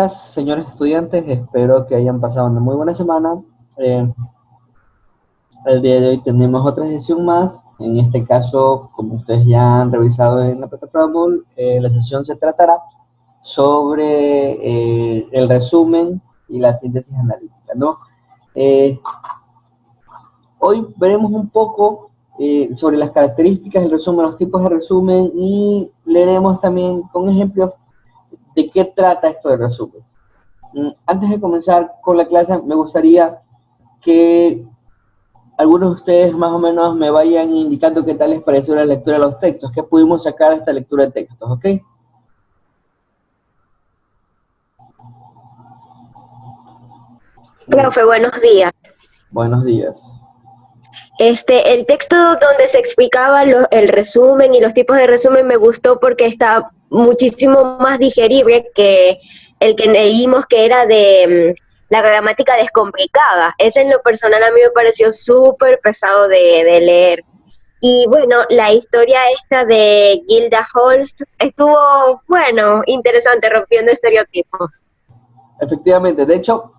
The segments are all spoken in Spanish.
Señores estudiantes, espero que hayan pasado una muy buena semana. Eh, el día de hoy tenemos otra sesión más. En este caso, como ustedes ya han revisado en la plataforma Moodle, la sesión se tratará sobre el resumen y la síntesis analítica, ¿no? Eh, Hoy veremos un poco sobre las características del resumen, los tipos de resumen y leeremos también con ejemplos de qué trata esto del resumen. Antes de comenzar con la clase, me gustaría que algunos de ustedes más o menos me vayan indicando qué tal les pareció la lectura de los textos, qué pudimos sacar de esta lectura de textos, ¿ok? Mm, Profe, buenos días. Buenos días. El texto donde se explicaba el resumen y los tipos de resumen me gustó porque está muchísimo más digerible que el que leímos que era de la gramática descomplicada. Ese en lo personal a mí me pareció súper pesado de leer. Y bueno, la historia esta de Gilda Holst estuvo, bueno, interesante, rompiendo estereotipos. Efectivamente, de hecho,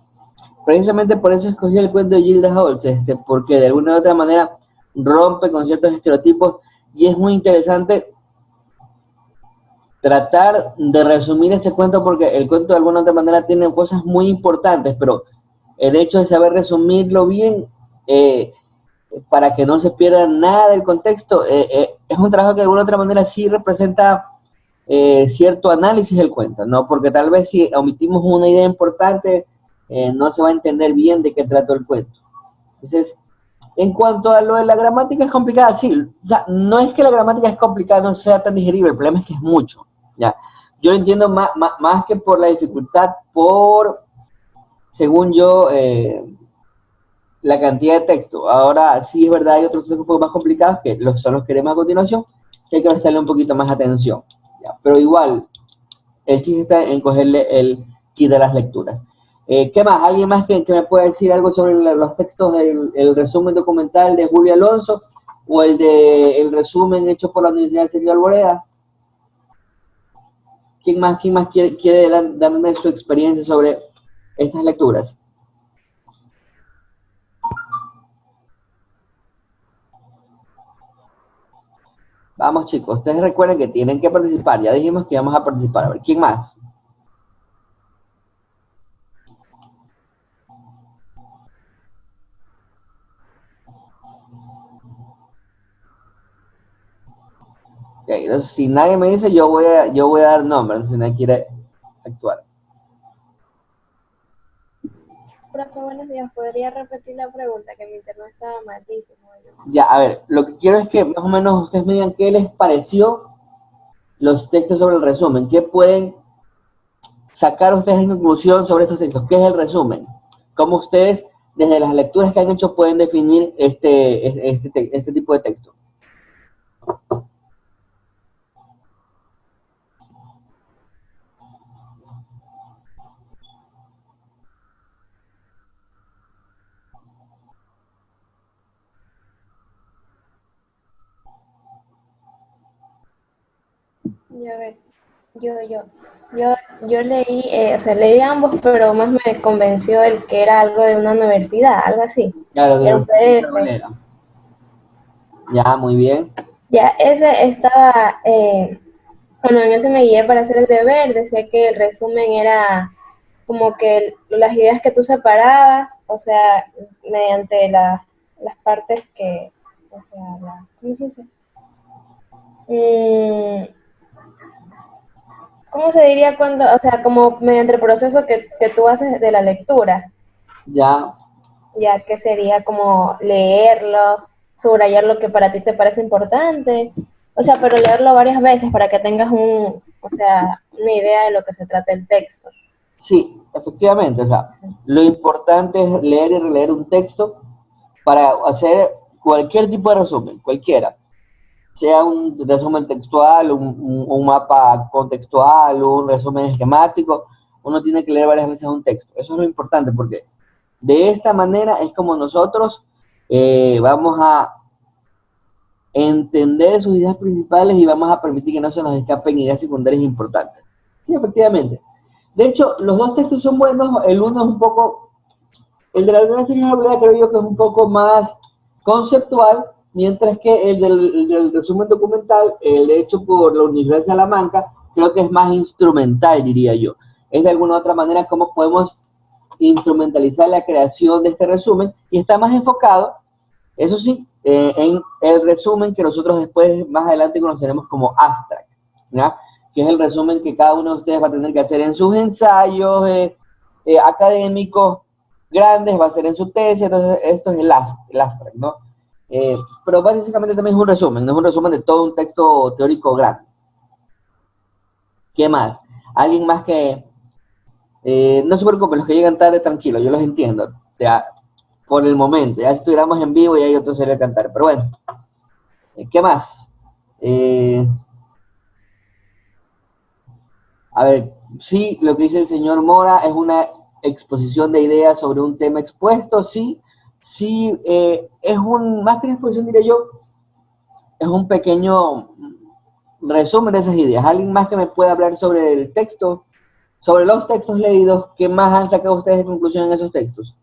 precisamente por eso escogí el cuento de Gilda Holtz, porque de alguna u otra manera rompe con ciertos estereotipos y es muy interesante tratar de resumir ese cuento porque el cuento de alguna u otra manera tiene cosas muy importantes, pero el hecho de saber resumirlo bien eh, para que no se pierda nada del contexto, es un trabajo que de alguna u otra manera sí representa cierto análisis del cuento, ¿no? Porque tal vez si omitimos una idea importante, no se va a entender bien de qué trató el cuento. Entonces, en cuanto a lo de la gramática es complicada, sí, o sea, no es que la gramática es complicada, no sea tan digerible, el problema es que es mucho, ¿ya? Yo lo entiendo más que por la dificultad, según yo, la cantidad de texto. Ahora sí es verdad, hay otros textos un poco más complicados que son los que veremos a continuación, que hay que prestarle un poquito más atención, ¿ya? Pero igual, el chiste está en cogerle el kit de las lecturas. ¿Qué más? ¿Alguien más que me pueda decir algo sobre los textos del resumen documental de Julio Alonso o el resumen hecho por la Universidad de Sergio Alboreda? ¿Quién más quiere darme su experiencia sobre estas lecturas? Vamos chicos, ustedes recuerden que tienen que participar, ya dijimos que íbamos a participar. A ver, ¿quién más? Okay, entonces, si nadie me dice, yo voy a dar nombres, si nadie quiere actuar. Profe, buenos días. ¿Podría repetir la pregunta? Que mi internet estaba malísimo. Ya, a ver, lo que quiero es que más o menos ustedes me digan qué les pareció los textos sobre el resumen, qué pueden sacar ustedes en conclusión sobre estos textos, qué es el resumen, cómo ustedes desde las lecturas que han hecho pueden definir este tipo de texto. Ya ver, yo, yo, yo, yo leí, o sea, leí ambos, pero más me convenció el que era algo de una universidad, algo así. Claro, de la Era un Universidad de PDF. Valera. Ya, muy bien. Ya, ese estaba, cuando en ese me guié para hacer el deber, decía que el resumen era como que las ideas que tú separabas, o sea, mediante las partes que, o sea, ¿cómo se dice? Mm, ¿Cómo se diría cuando, o sea, como mediante el proceso que tú haces de la lectura, Ya, ya que sería como leerlo, subrayar lo que para ti te parece importante, o sea, pero leerlo varias veces para que tengas o sea, una idea de lo que se trata el texto. sí, efectivamente, o sea, lo importante es leer y releer un texto para hacer cualquier tipo de resumen, cualquiera, sea un resumen textual, un mapa contextual, un resumen esquemático, uno tiene que leer varias veces un texto. Eso es lo importante porque de esta manera es como nosotros vamos a entender sus ideas principales y vamos a permitir que no se nos escapen ideas secundarias importantes. Sí, efectivamente. De hecho, los dos textos son buenos, el uno es un poco, el de la Universidad de Señora creo yo que es un poco más conceptual, mientras que el del resumen documental, el hecho por la Universidad de Salamanca, creo que es más instrumental, diría yo. Es de alguna u otra manera cómo podemos instrumentalizar la creación de este resumen y está más enfocado, eso sí, en el resumen que nosotros después, más adelante, conoceremos como abstract, ¿ya? Que es el resumen que cada uno de ustedes va a tener que hacer en sus ensayos académicos grandes, va a ser en su tesis, entonces esto es el abstract, ¿no? Pero básicamente también es un resumen, no es un resumen de todo un texto teórico grande. ¿Qué más? Alguien más que... no se preocupen, los que llegan tarde, tranquilo, yo los entiendo. Ya, por el momento, ya si estuviéramos en vivo y hay otro sería cantar. Pero bueno, ¿qué más? A ver, sí, lo que dice el señor Mora es una exposición de ideas sobre un tema expuesto, sí, sí, es más que una exposición, diría yo, es un pequeño resumen de esas ideas. ¿Alguien más que me pueda hablar sobre el texto, sobre los textos leídos? ¿Qué más han sacado ustedes de conclusión en esos textos?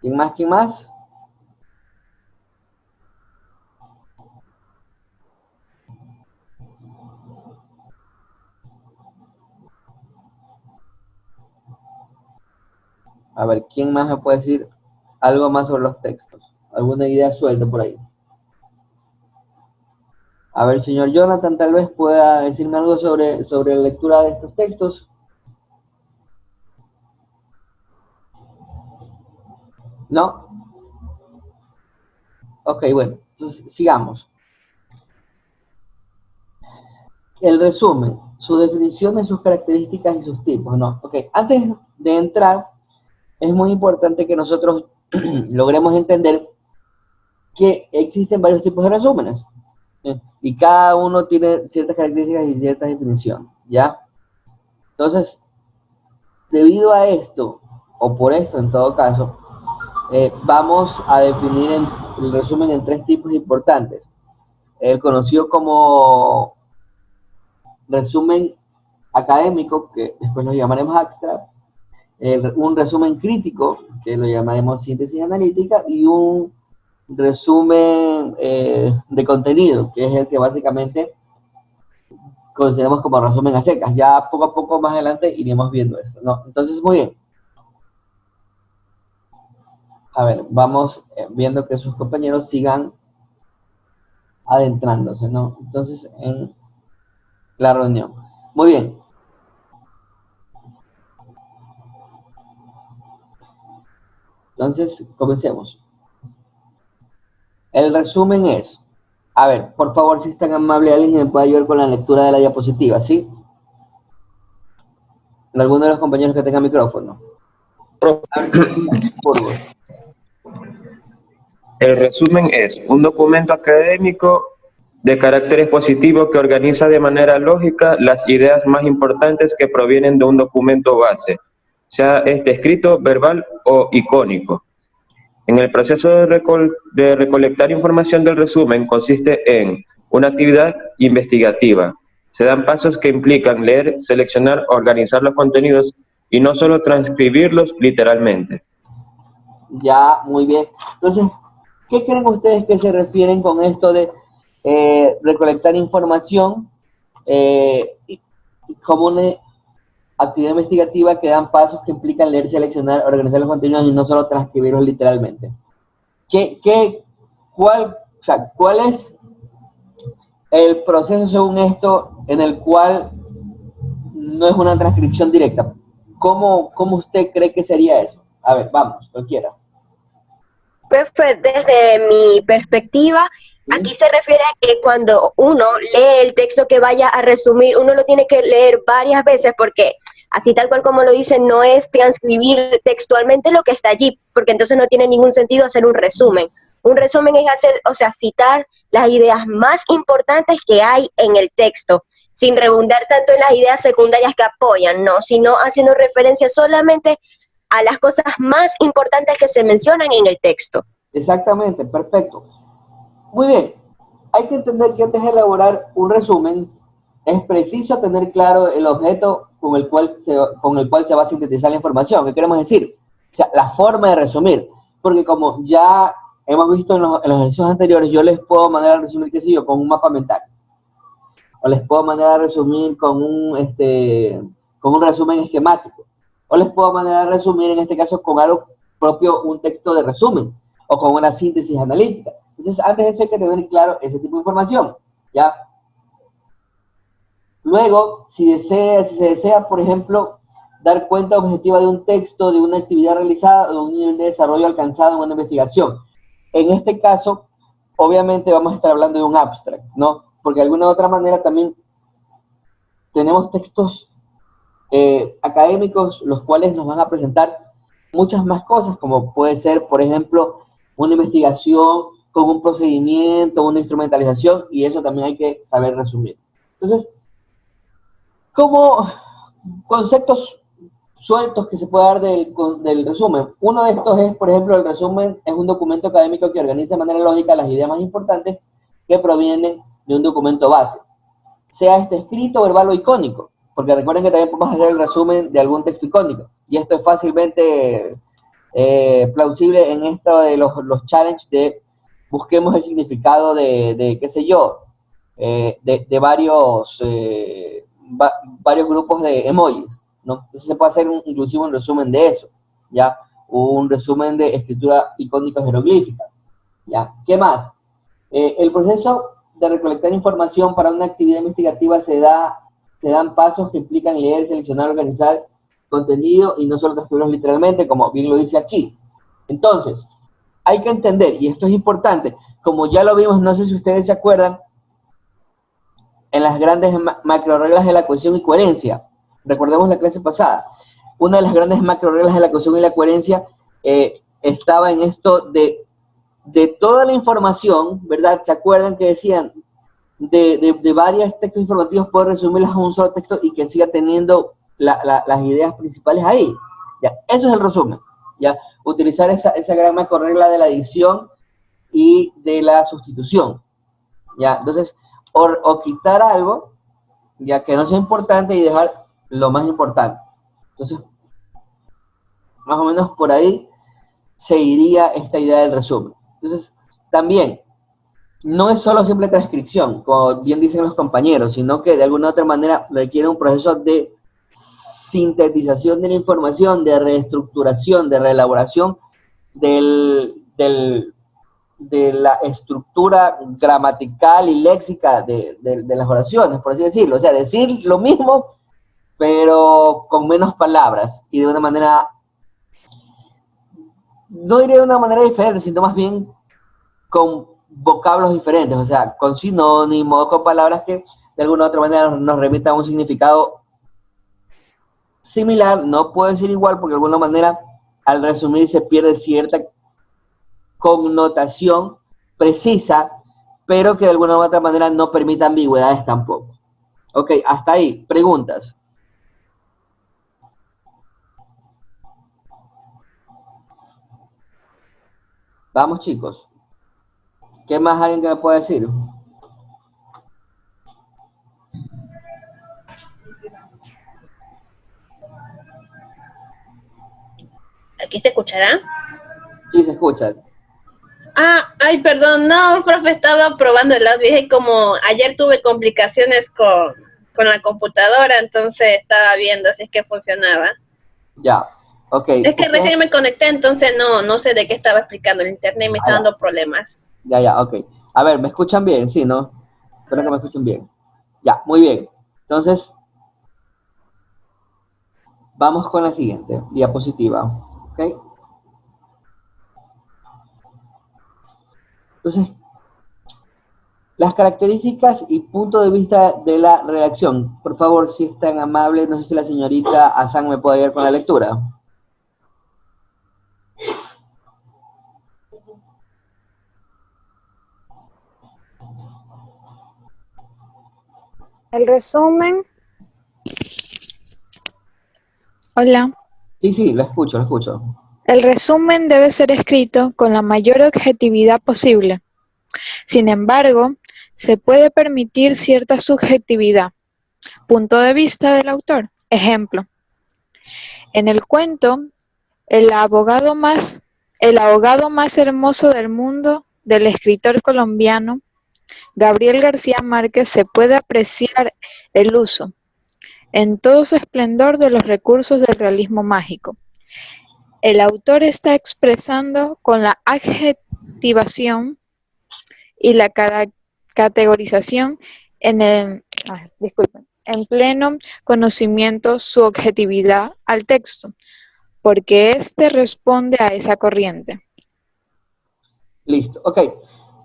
¿Quién más? ¿Quién más? A ver, ¿quién más me puede decir algo más sobre los textos? ¿Alguna idea suelta por ahí? A ver, señor Jonathan, tal vez pueda decirme algo sobre la lectura de estos textos. ¿No? Ok, bueno, entonces sigamos. El resumen, su definición de sus características y sus tipos, ¿no? Ok, antes de entrar, es muy importante que nosotros logremos entender que existen varios tipos de resúmenes. Y cada uno tiene ciertas características y ciertas definiciones, ¿ya? Entonces, debido a esto, o por esto en todo caso, vamos a definir el resumen en tres tipos importantes. El conocido como resumen académico, que después lo llamaremos abstract, un resumen crítico, que lo llamaremos síntesis analítica, y un resumen de contenido, que es el que básicamente consideramos como resumen a secas. Ya poco a poco más adelante iremos viendo eso, ¿no? Entonces, muy bien. A ver, vamos viendo que sus compañeros sigan adentrándose, ¿no? Entonces, en la reunión. Muy bien. Entonces, comencemos. El resumen es, a ver, por favor, si es tan amable, alguien me puede ayudar con la lectura de la diapositiva, ¿sí? Alguno de los compañeros que tenga micrófono. El resumen es un documento académico de carácter expositivo que organiza de manera lógica las ideas más importantes que provienen de un documento base, sea este escrito, verbal o icónico. En el proceso de recolectar información del resumen consiste en una actividad investigativa. Se dan pasos que implican leer, seleccionar, organizar los contenidos y no solo transcribirlos literalmente. Ya, muy bien. Entonces, ¿qué creen ustedes que se refieren con esto de recolectar información como una actividad investigativa que dan pasos que implican leer, seleccionar, organizar los contenidos y no solo transcribirlos literalmente? ¿Cuál es el proceso según esto en el cual no es una transcripción directa? ¿Cómo usted cree que sería eso? A ver, vamos, cualquiera. Profe, desde mi perspectiva, aquí se refiere a que cuando uno lee el texto que vaya a resumir, uno lo tiene que leer varias veces porque así tal cual como lo dicen, no es transcribir textualmente lo que está allí, porque entonces no tiene ningún sentido hacer un resumen. Un resumen es citar las ideas más importantes que hay en el texto, sin redundar tanto en las ideas secundarias que apoyan, no, sino haciendo referencia solamente a las cosas más importantes que se mencionan en el texto. Exactamente, perfecto. Muy bien, hay que entender que antes de elaborar un resumen, es preciso tener claro el objeto con el cual se va a sintetizar la información. ¿Qué queremos decir? O sea, la forma de resumir. Porque como ya hemos visto en los ejercicios anteriores, yo les puedo mandar a resumir, qué sé yo, con un mapa mental. O les puedo mandar a resumir con un resumen esquemático. O les puedo mandar a resumir, en este caso, con algo propio, un texto de resumen. O con una síntesis analítica. Entonces, antes de eso hay que tener claro ese tipo de información. ¿Ya? Luego, si se desea, por ejemplo, dar cuenta objetiva de un texto, de una actividad realizada o de un nivel de desarrollo alcanzado en una investigación. En este caso, obviamente vamos a estar hablando de un abstract, ¿no? Porque de alguna u otra manera también tenemos textos académicos, los cuales nos van a presentar muchas más cosas, como puede ser, por ejemplo, una investigación con un procedimiento, una instrumentalización, y eso también hay que saber resumir. Entonces, como conceptos sueltos que se puede dar del resumen. Uno de estos es, por ejemplo, el resumen es un documento académico que organiza de manera lógica las ideas más importantes que provienen de un documento base, sea este escrito, verbal o icónico, porque recuerden que también podemos hacer el resumen de algún texto icónico, y esto es fácilmente plausible en esto de los challenges de busquemos el significado de qué sé yo, de varios grupos de emojis, ¿no? Entonces se puede hacer inclusive un resumen de eso, ¿ya? Un resumen de escritura icónica jeroglífica, ¿ya? ¿Qué más? El proceso de recolectar información para una actividad investigativa se dan pasos que implican leer, seleccionar, organizar contenido y no solo transcribirlos literalmente, como bien lo dice aquí. Entonces, hay que entender, y esto es importante, como ya lo vimos, no sé si ustedes se acuerdan, en las grandes macro reglas de la cohesión y coherencia. Recordemos la clase pasada. Una de las grandes macro reglas de la cohesión y la coherencia estaba en esto de toda la información, ¿verdad? ¿Se acuerdan que decían de varios textos informativos poder resumirlas a un solo texto y que siga teniendo las ideas principales ahí? Ya, eso es el resumen. Ya, utilizar esa gran macro regla de la edición y de la sustitución. Ya, entonces, o quitar algo, ya que no sea importante, y dejar lo más importante. Entonces, más o menos por ahí se iría esta idea del resumen. Entonces, también, no es solo simple transcripción, como bien dicen los compañeros, sino que de alguna u otra manera requiere un proceso de sintetización de la información, de reestructuración, de reelaboración de la estructura gramatical y léxica de las oraciones, por así decirlo. O sea, decir lo mismo, pero con menos palabras y de una manera, no diré de una manera diferente, sino más bien con vocablos diferentes, o sea, con sinónimos, con palabras que de alguna u otra manera nos remitan a un significado similar. No puede ser igual porque de alguna manera al resumir se pierde cierta connotación precisa, pero que de alguna u otra manera no permita ambigüedades tampoco. Ok, hasta ahí. Preguntas. Vamos, chicos. ¿Qué más alguien que me pueda decir? ¿Aquí se escuchará? Sí, se escucha. Ah, ay, perdón, no, profe, estaba probando el audio y como ayer tuve complicaciones con la computadora, entonces estaba viendo si es que funcionaba. Ya, ok. Es que recién me conecté, entonces no sé de qué estaba explicando, el internet me está dando problemas. Ya, ok. A ver, ¿me escuchan bien? Sí, ¿no? Espero que me escuchen bien. Ya, muy bien. Entonces, vamos con la siguiente diapositiva. ¿Ok? Entonces, las características y punto de vista de la redacción. Por favor, si es tan amable, no sé si la señorita Hassan me puede ayudar con la lectura. El resumen. Hola. Sí, lo escucho, lo escucho. El resumen debe ser escrito con la mayor objetividad posible. Sin embargo, se puede permitir cierta subjetividad. Punto de vista del autor. Ejemplo. En el cuento, el abogado más hermoso del mundo, del escritor colombiano Gabriel García Márquez, se puede apreciar el uso, en todo su esplendor, de los recursos del realismo mágico. El autor está expresando con la adjetivación y la categorización en pleno conocimiento su objetividad al texto, porque éste responde a esa corriente. Listo, ok.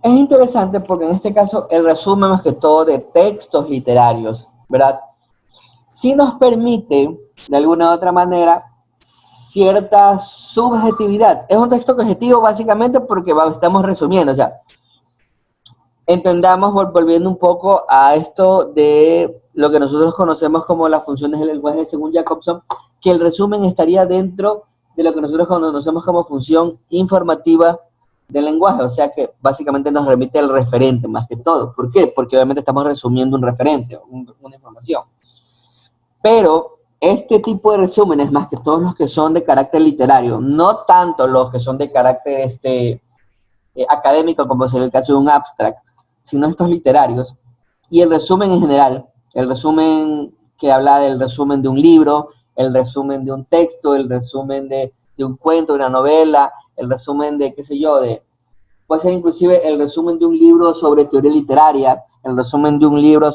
Es interesante porque en este caso el resumen más que todo de textos literarios, ¿verdad? Sí nos permite, de alguna u otra manera, cierta subjetividad. Es un texto objetivo básicamente porque estamos resumiendo, o sea, entendamos, volviendo un poco a esto de lo que nosotros conocemos como las funciones del lenguaje según Jacobson, que el resumen estaría dentro de lo que nosotros conocemos como función informativa del lenguaje, o sea que básicamente nos remite al referente más que todo. ¿Por qué? Porque obviamente estamos resumiendo un referente, una información. Pero este tipo de resúmenes, más que todos los que son de carácter literario, no tanto los que son de carácter académico, como sería el caso de un abstract, sino estos literarios, y el resumen en general, el resumen que habla del resumen de un libro, el resumen de un texto, el resumen de un cuento, de una novela, el resumen de, qué sé yo, puede ser inclusive el resumen de un libro sobre teoría literaria, el resumen de un libro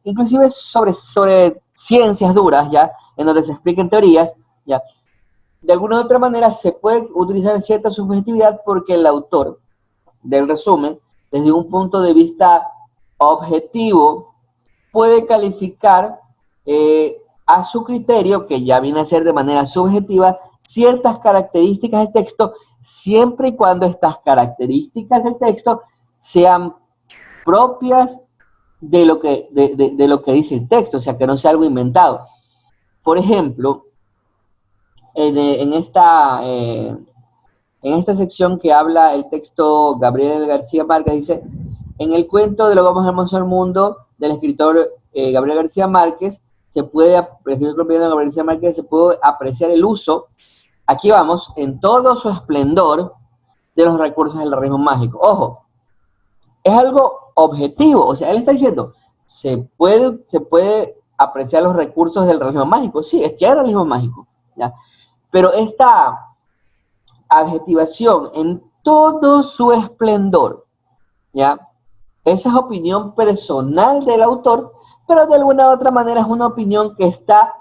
inclusive sobre ciencias duras, ¿ya? En donde se expliquen teorías, ¿ya? De alguna u otra manera se puede utilizar cierta subjetividad porque el autor del resumen, desde un punto de vista objetivo, puede calificar a su criterio, que ya viene a ser de manera subjetiva, ciertas características del texto, siempre y cuando estas características del texto sean propias de lo que dice el texto, o sea, que no sea algo inventado. Por ejemplo, en esta sección que habla el texto Gabriel García Márquez, dice: en el cuento de Lo más hermoso del mundo, del escritor Gabriel García Márquez, se puede apreciar el uso, aquí vamos, en todo su esplendor, de los recursos del realismo mágico. Ojo, es algo objetivo, o sea, él está diciendo, se puede apreciar los recursos del realismo mágico. Sí, es que hay realismo mágico, ¿ya? Pero esta adjetivación en todo su esplendor, ¿ya? Esa es opinión personal del autor, pero de alguna u otra manera es una opinión que está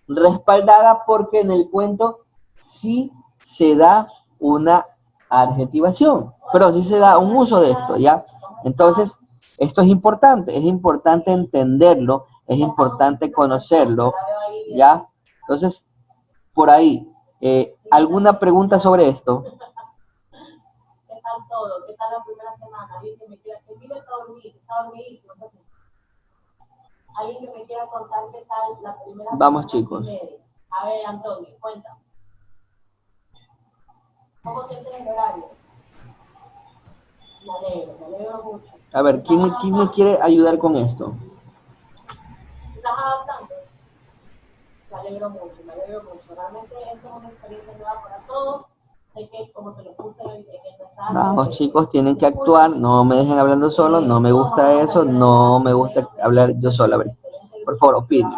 respaldada porque en el cuento sí se da una adjetivación, pero sí se da un uso de esto, ¿ya? Entonces, esto es importante entenderlo, es importante conocerlo, ¿ya? Entonces, por ahí, ¿alguna pregunta sobre esto? ¿Qué tal todo? ¿Qué tal la primera semana? ¿Alguien que me quiera, que vive está dormidísimo? ¿Alguien que me quiera contar qué tal la primera semana? Vamos, chicos. A ver, Antonio, cuéntame. ¿Cómo sientes el horario? Me alegro mucho. A ver, ¿quién me quiere ayudar con esto? ¿Estás adaptando? Me alegro mucho. Realmente esto es una experiencia nueva para todos. Sé que, como se lo puse en el mensaje... Vamos, chicos, tienen que actuar, no me dejen hablando solo, no me gusta eso, no me gusta hablar yo solo. A ver, por favor, opinen,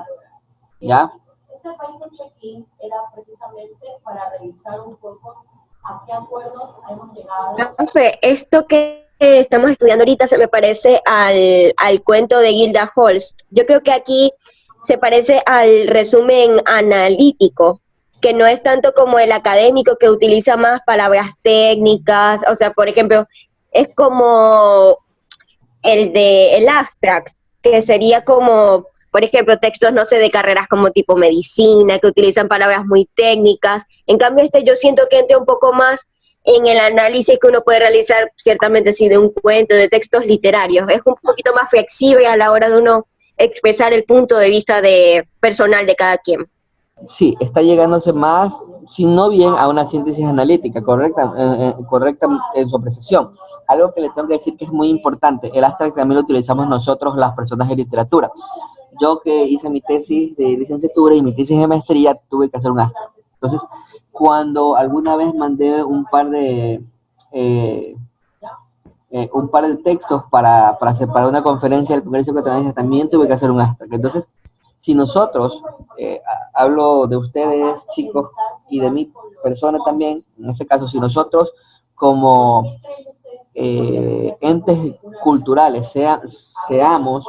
¿ya? Este país en check-in era precisamente para revisar un poco a qué acuerdos hemos llegado. Profe, esto que estamos estudiando ahorita se me parece al cuento de Gilda Holst. Yo creo que aquí se parece al resumen analítico, que no es tanto como el académico, que utiliza más palabras técnicas. O sea, por ejemplo, es como el abstract, que sería como, por ejemplo, textos, no sé, de carreras como tipo medicina, que utilizan palabras muy técnicas. En cambio, yo siento que entra un poco más en el análisis que uno puede realizar, ciertamente, sí, de un cuento, de textos literarios. Es un poquito más flexible a la hora de uno expresar el punto de vista personal de cada quien. Sí, está llegándose más, si no bien, a una síntesis analítica correcta, correcta en su apreciación. Algo que le tengo que decir que es muy importante, el abstract también lo utilizamos nosotros, las personas de literatura. Yo que hice mi tesis de licenciatura y mi tesis de maestría, tuve que hacer un abstract. Entonces, cuando alguna vez mandé eh, un par de textos para separar una conferencia del Congreso de Cataluña, también tuve que hacer un abstract. Entonces, si nosotros, hablo de ustedes, chicos, y de mi persona también, en este caso, si nosotros como entes culturales seamos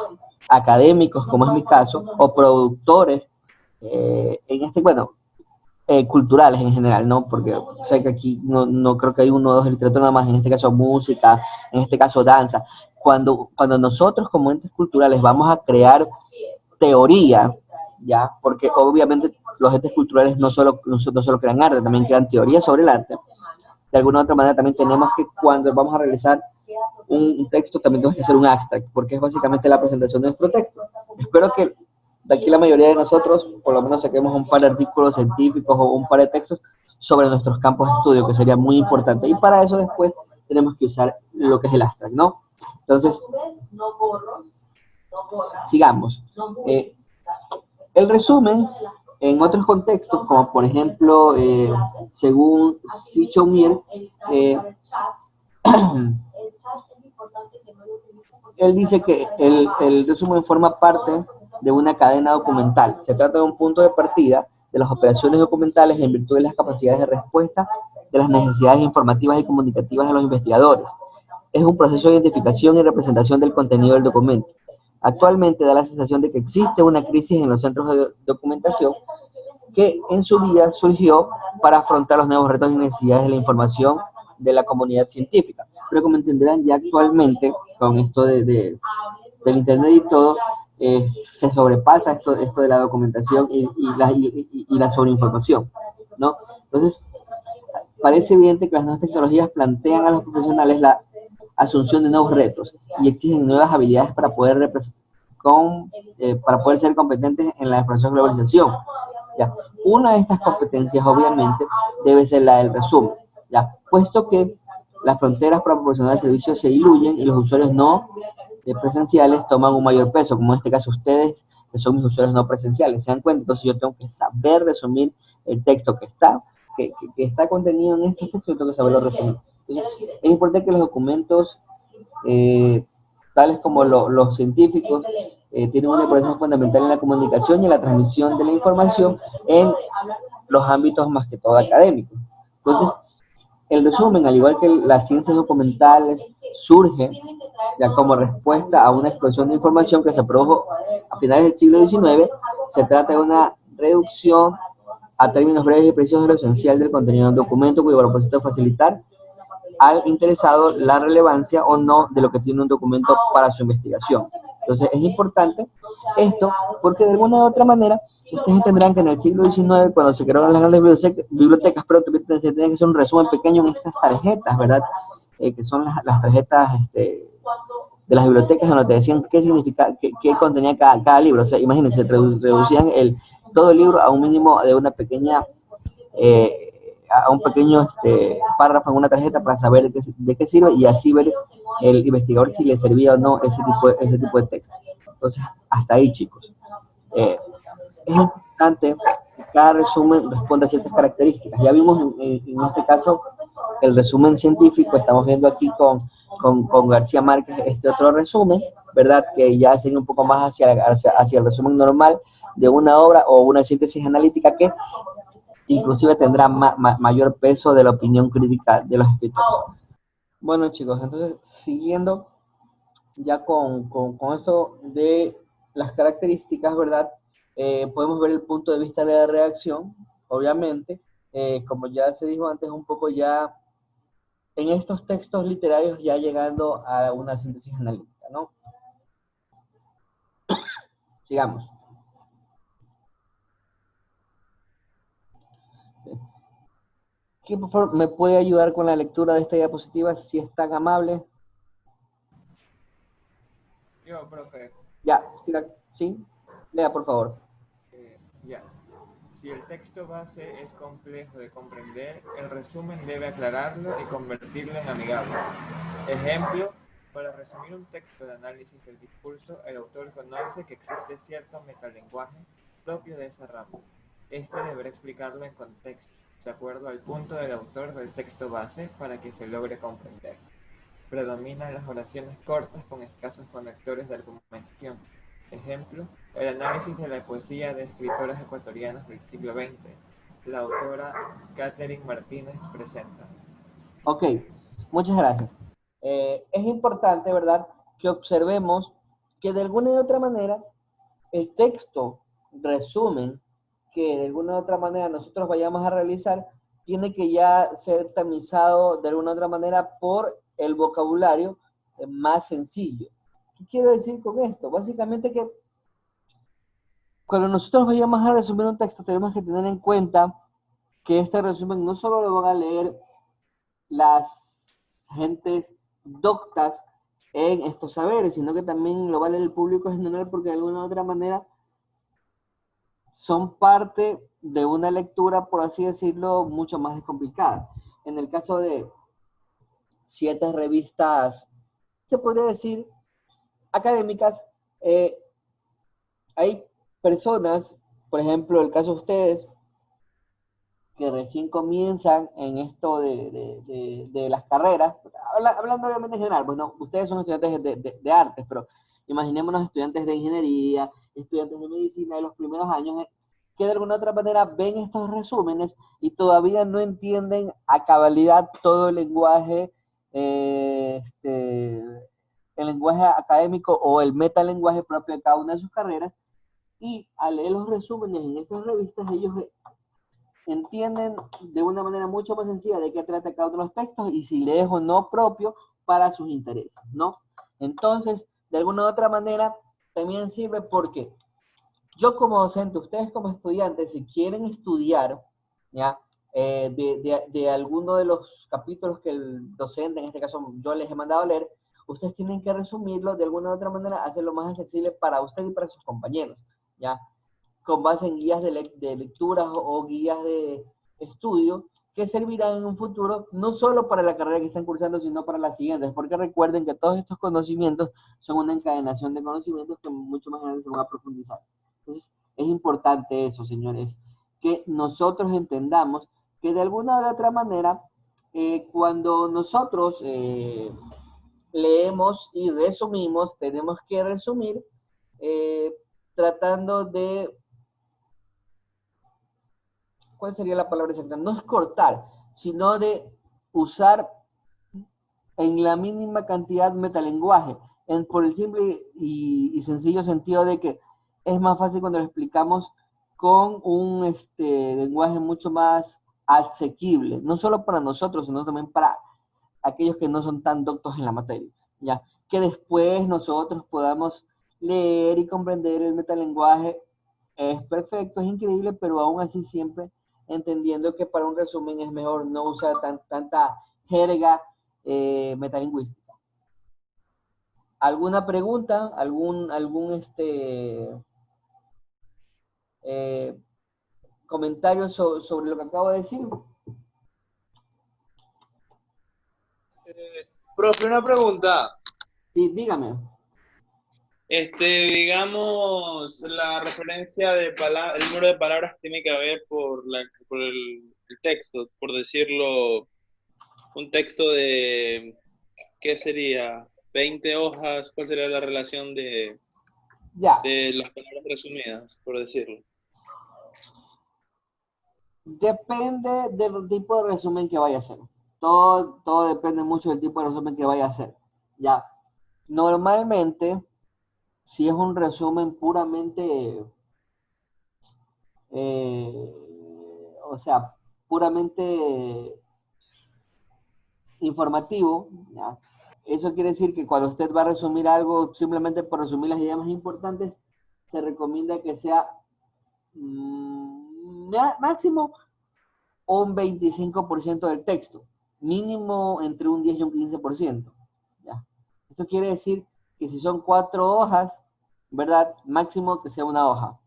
académicos, como es mi caso, o productores, bueno, culturales en general, ¿no? Porque sé que aquí no creo que hay uno o dos de literatura nada más, en este caso música, en este caso danza. Cuando nosotros como entes culturales vamos a crear teoría, ¿ya? Porque obviamente los entes culturales no solo crean arte, también crean teoría sobre el arte. De alguna u otra manera también tenemos que, cuando vamos a realizar un texto, también tenemos que hacer un abstract, porque es básicamente la presentación de nuestro texto. Espero que de aquí la mayoría de nosotros, por lo menos saquemos un par de artículos científicos o un par de textos sobre nuestros campos de estudio, que sería muy importante. Y para eso después tenemos que usar lo que es el abstract, ¿no? Entonces, sigamos. El resumen, en otros contextos, como por ejemplo, según Sichomir, él dice que el resumen forma parte de una cadena documental. Se trata de un punto de partida de las operaciones documentales en virtud de las capacidades de respuesta de las necesidades informativas y comunicativas de los investigadores. Es un proceso de identificación y representación del contenido del documento. Actualmente da la sensación de que existe una crisis en los centros de documentación que en su día surgió para afrontar los nuevos retos y necesidades de la información de la comunidad científica. Pero como entenderán, ya actualmente, con esto del Internet y todo, se sobrepasa esto de la documentación y la sobreinformación, ¿no? Entonces, parece evidente que las nuevas tecnologías plantean a los profesionales la asunción de nuevos retos y exigen nuevas habilidades para poder ser competentes en la proceso de globalización. ¿Ya? Una de estas competencias, obviamente, debe ser la del resumen, ¿ya? Puesto que las fronteras para proporcionar el servicio se diluyen y los usuarios no presenciales toman un mayor peso, como en este caso ustedes, que son mis usuarios no presenciales. ¿Se dan cuenta? Entonces yo tengo que saber resumir el texto que está contenido en este texto, yo tengo que saberlo resumir. Entonces, es importante que los documentos, tales como los científicos, tienen una importancia fundamental en la comunicación y en la transmisión de la información en los ámbitos más que todo académicos. Entonces, el resumen, al igual que las ciencias documentales, surge ya como respuesta a una explosión de información que se produjo a finales del siglo XIX. Se trata de una reducción a términos breves y precisos de lo esencial del contenido de un documento, cuyo propósito es facilitar al interesado la relevancia o no de lo que tiene un documento para su investigación. Entonces es importante esto porque de alguna u otra manera ustedes entenderán que en el siglo XIX, cuando se crearon las grandes bibliotecas, pero se tenía que hacer un resumen pequeño en estas tarjetas, ¿verdad? Que son las tarjetas de las bibliotecas, donde te decían qué significa, qué contenía cada libro. O sea, imagínense, reducían todo el libro a un mínimo de una pequeña, a un pequeño párrafo en una tarjeta para saber de qué sirve y así ver el investigador si le servía o no ese tipo de texto. Entonces, hasta ahí, chicos. Es importante que cada resumen responda a ciertas características. Ya vimos en este caso el resumen científico, estamos viendo aquí con García Márquez este otro resumen, ¿verdad? Que ya sería un poco más hacia el resumen normal de una obra o una síntesis analítica que inclusive tendrá mayor peso de la opinión crítica de los escritores. Bueno, chicos, entonces siguiendo ya con esto de las características, ¿verdad? Podemos ver el punto de vista de la redacción, obviamente, como ya se dijo antes, un poco ya en estos textos literarios ya llegando a una síntesis analítica, ¿no? Sigamos. ¿Quién por favor me puede ayudar con la lectura de esta diapositiva si es tan amable? Yo, profe. Ya, sí, lea por favor. Ya. Si el texto base es complejo de comprender, el resumen debe aclararlo y convertirlo en amigable. Ejemplo, para resumir un texto de análisis del discurso, el autor conoce que existe cierto metalenguaje propio de esa rama. Este deberá explicarlo en contexto, de acuerdo al punto del autor del texto base, para que se logre comprender. Predominan las oraciones cortas con escasos conectores de argumentación. Ejemplo, el análisis de la poesía de escritoras ecuatorianas del siglo XX. La autora Catherine Martínez presenta. Ok, muchas gracias. Es importante, ¿verdad?, que observemos que de alguna y otra manera el texto resumen que de alguna u otra manera nosotros vayamos a realizar tiene que ya ser tamizado de alguna u otra manera por el vocabulario más sencillo. ¿Qué quiero decir con esto? Básicamente que cuando nosotros vayamos a resumir un texto tenemos que tener en cuenta que este resumen no solo lo van a leer las gentes doctas en estos saberes, sino que también lo va a leer el público general porque de alguna u otra manera son parte de una lectura, por así decirlo, mucho más complicada. En el caso de ciertas revistas, se podría decir, académicas, hay personas, por ejemplo, el caso de ustedes, que recién comienzan en esto de las carreras, hablando obviamente en general, pues no, ustedes son estudiantes de artes, pero imaginémonos estudiantes de ingeniería, estudiantes de medicina de los primeros años, que de alguna otra manera ven estos resúmenes y todavía no entienden a cabalidad todo el lenguaje académico o el metalenguaje propio de cada una de sus carreras, y al leer los resúmenes en estas revistas, ellos entienden de una manera mucho más sencilla de qué trata cada uno de los textos y si le es o no propio para sus intereses, ¿no? Entonces, de alguna u otra manera, también sirve porque yo como docente, ustedes como estudiantes, si quieren estudiar, ¿ya? De alguno de los capítulos que el docente, en este caso yo les he mandado a leer, ustedes tienen que resumirlo de alguna u otra manera, hacerlo más accesible para usted y para sus compañeros, ¿ya? Con base en guías de lecturas o guías de estudio que servirán en un futuro no solo para la carrera que están cursando, sino para las siguientes, porque recuerden que todos estos conocimientos son una encadenación de conocimientos que mucho más adelante se van a profundizar. Entonces, es importante eso, señores, que nosotros entendamos que de alguna u otra manera, cuando nosotros leemos y resumimos, tenemos que resumir tratando de, ¿cuál sería la palabra exacta? No es cortar, sino de usar en la mínima cantidad metalenguaje, por el simple y sencillo sentido de que es más fácil cuando lo explicamos con un lenguaje mucho más asequible, no solo para nosotros, sino también para aquellos que no son tan doctos en la materia, ¿ya? Que después nosotros podamos leer y comprender el metalenguaje es perfecto, es increíble, pero aún así siempre entendiendo que para un resumen es mejor no usar tanta jerga metalingüística. ¿Alguna pregunta? ¿Algún comentario sobre lo que acabo de decir? Profe, una pregunta. Sí, dígame. Digamos, la referencia de el número de palabras que tiene que haber por el texto, por decirlo, un texto de, ¿qué sería? 20 hojas, ¿cuál sería la relación de las palabras resumidas, por decirlo? Depende del tipo de resumen que vaya a hacer. Todo depende mucho del tipo de resumen que vaya a hacer. Ya, normalmente, si es un resumen puramente, puramente informativo, ¿ya? Eso quiere decir que cuando usted va a resumir algo, simplemente por resumir las ideas más importantes, se recomienda que sea máximo un 25% del texto, mínimo entre un 10 y un 15%. ¿Ya? Eso quiere decir que si son 4 hojas, ¿verdad? Máximo que sea una hoja.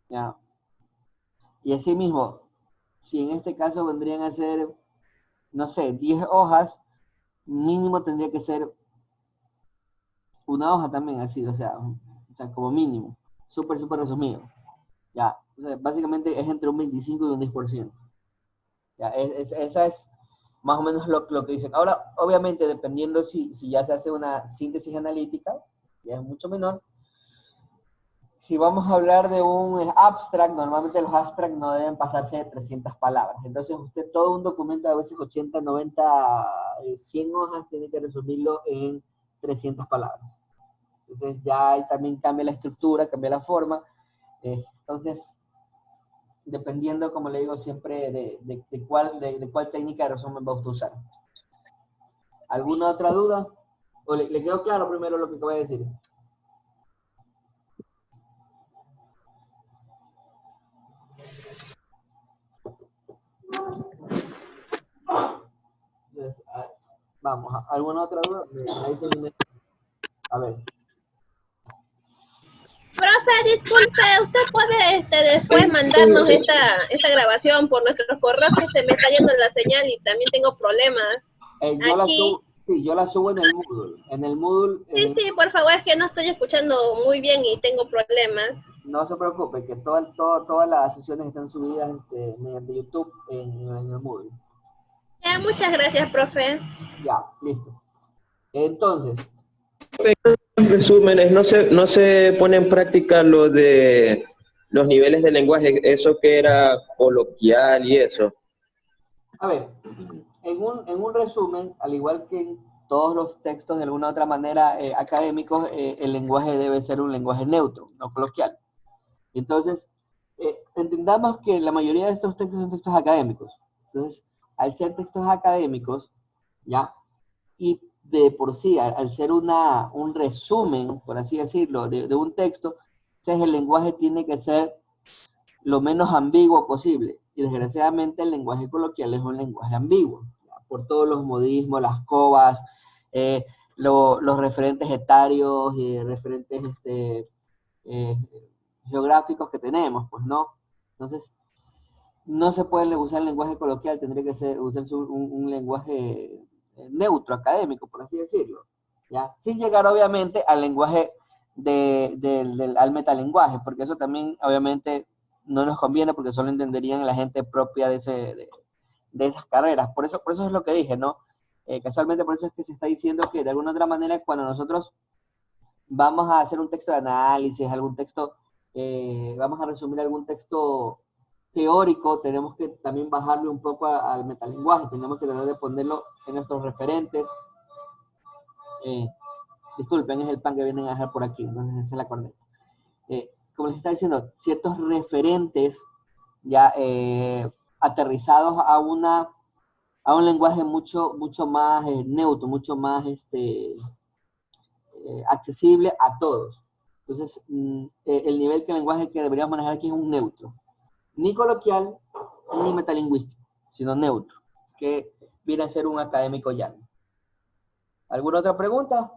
¿Ya? Y así mismo, si en este caso vendrían a ser, no sé, 10 hojas, mínimo tendría que ser una hoja también, así, o sea como mínimo, súper resumido. Ya, o sea, básicamente es entre un 25 y un 10%. Ya, esa es más o menos lo que dicen. Ahora, obviamente, dependiendo si ya se hace una síntesis analítica, ya es mucho menor. Si vamos a hablar de un abstract, normalmente los abstracts no deben pasarse de 300 palabras. Entonces, usted todo un documento, a veces 80, 90, 100 hojas, tiene que resumirlo en 300 palabras. Entonces, ya ahí también cambia la estructura, cambia la forma. Entonces, dependiendo, como le digo, siempre de cuál técnica de resumen va a usar. ¿Alguna otra duda? ¿O le quedó claro primero lo que acabo de decir? Entonces, vamos, ¿alguna otra duda? A ver. Profe, disculpe, ¿usted puede después mandarnos esta grabación por nuestros correos, que se me está yendo la señal y también tengo problemas? Yo la subo en el Moodle. En el Moodle. Sí, por favor, es que no estoy escuchando muy bien y tengo problemas. No se preocupe, que todas las sesiones están subidas mediante YouTube en el Moodle. Ya, muchas gracias, profe. Ya, listo. Entonces, resúmenes, no se pone en práctica lo de los niveles de lenguaje, eso que era coloquial y eso. a ver, en un resumen, al igual que en todos los textos de alguna u otra manera académicos, el lenguaje debe ser un lenguaje neutro, no coloquial. Entonces, entendamos que la mayoría de estos textos son textos académicos. Entonces, al ser textos académicos, ¿ya? Y de por sí, al ser un resumen, por así decirlo, de un texto, entonces el lenguaje tiene que ser lo menos ambiguo posible. Y desgraciadamente el lenguaje coloquial es un lenguaje ambiguo, ¿ya? Por todos los modismos, las cobas, los referentes etarios y referentes geográficos que tenemos, pues no. Entonces, no se puede usar el lenguaje coloquial, tendría que usarse un lenguaje neutro, académico, por así decirlo, ¿ya? Sin llegar, obviamente, al lenguaje al metalenguaje, porque eso también, obviamente, no nos conviene, porque solo entenderían la gente propia de esas carreras. Por eso es lo que dije, ¿no? Casualmente, por eso es que se está diciendo que, de alguna otra manera, cuando nosotros vamos a hacer un texto de análisis, vamos a resumir algún texto teórico, tenemos que también bajarle un poco al metalenguaje, tenemos que tratar de ponerlo en nuestros referentes. Disculpen, es el pan que vienen a dejar por aquí, no sé si es la corneta. Como les está diciendo, ciertos referentes ya aterrizados a un lenguaje mucho más neutro, mucho más accesible a todos. Entonces, el nivel que lenguaje que deberíamos manejar aquí es un neutro. Ni coloquial, ni metalingüístico, sino neutro, que viene a ser un académico llano. ¿Alguna otra pregunta?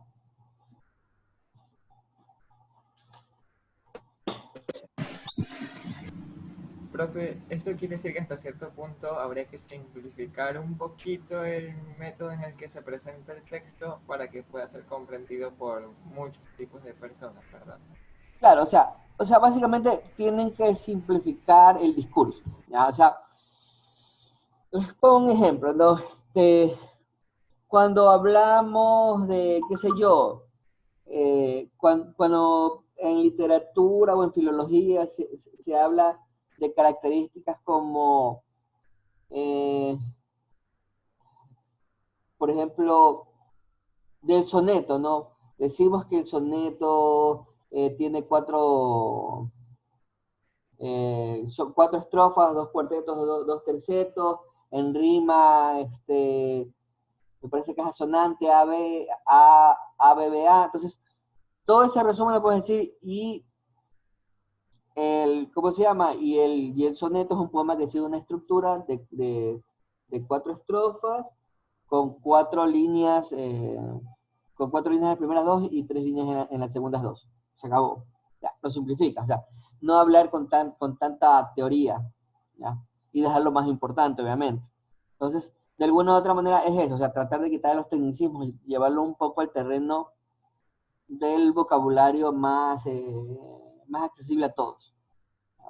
Profe, ¿esto quiere decir que hasta cierto punto habría que simplificar un poquito el método en el que se presenta el texto para que pueda ser comprendido por muchos tipos de personas, verdad? Claro, o sea, básicamente tienen que simplificar el discurso, ¿ya? O sea, les pongo un ejemplo, ¿no? Cuando hablamos de, qué sé yo, cuando en literatura o en filología se habla de características como, por ejemplo, del soneto, ¿no? Decimos que el soneto tiene son 4 estrofas, 2 cuartetos, 2 tercetos, en rima, me parece que es asonante, A, B, A. Entonces, todo ese resumen lo puedes decir, y ¿cómo se llama? Y el soneto es un poema que sigue una estructura de 4 estrofas, con 4 líneas, en las primeras 2 y 3 líneas en las segundas 2. Se acabó. Ya, lo simplifica. O sea, no hablar con tanta teoría. ¿ya? Y dejar lo más importante, obviamente. Entonces, de alguna u otra manera es eso, o sea, tratar de quitar los tecnicismos y llevarlo un poco al terreno del vocabulario más accesible a todos.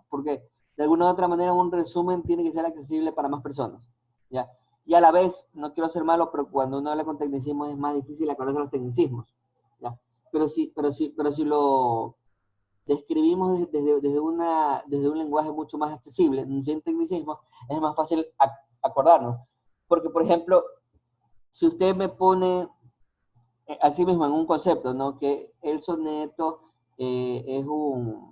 Porque de alguna u otra manera un resumen tiene que ser accesible para más personas, ¿ya? Y a la vez, no quiero ser malo, pero cuando uno habla con tecnicismos es más difícil acordarse los tecnicismos, ¿ya? Pero si lo describimos desde un lenguaje mucho más accesible, sin tecnicismos, es más fácil acordarnos. Porque, por ejemplo, si usted me pone así mismo en un concepto, ¿no? Que el soneto es una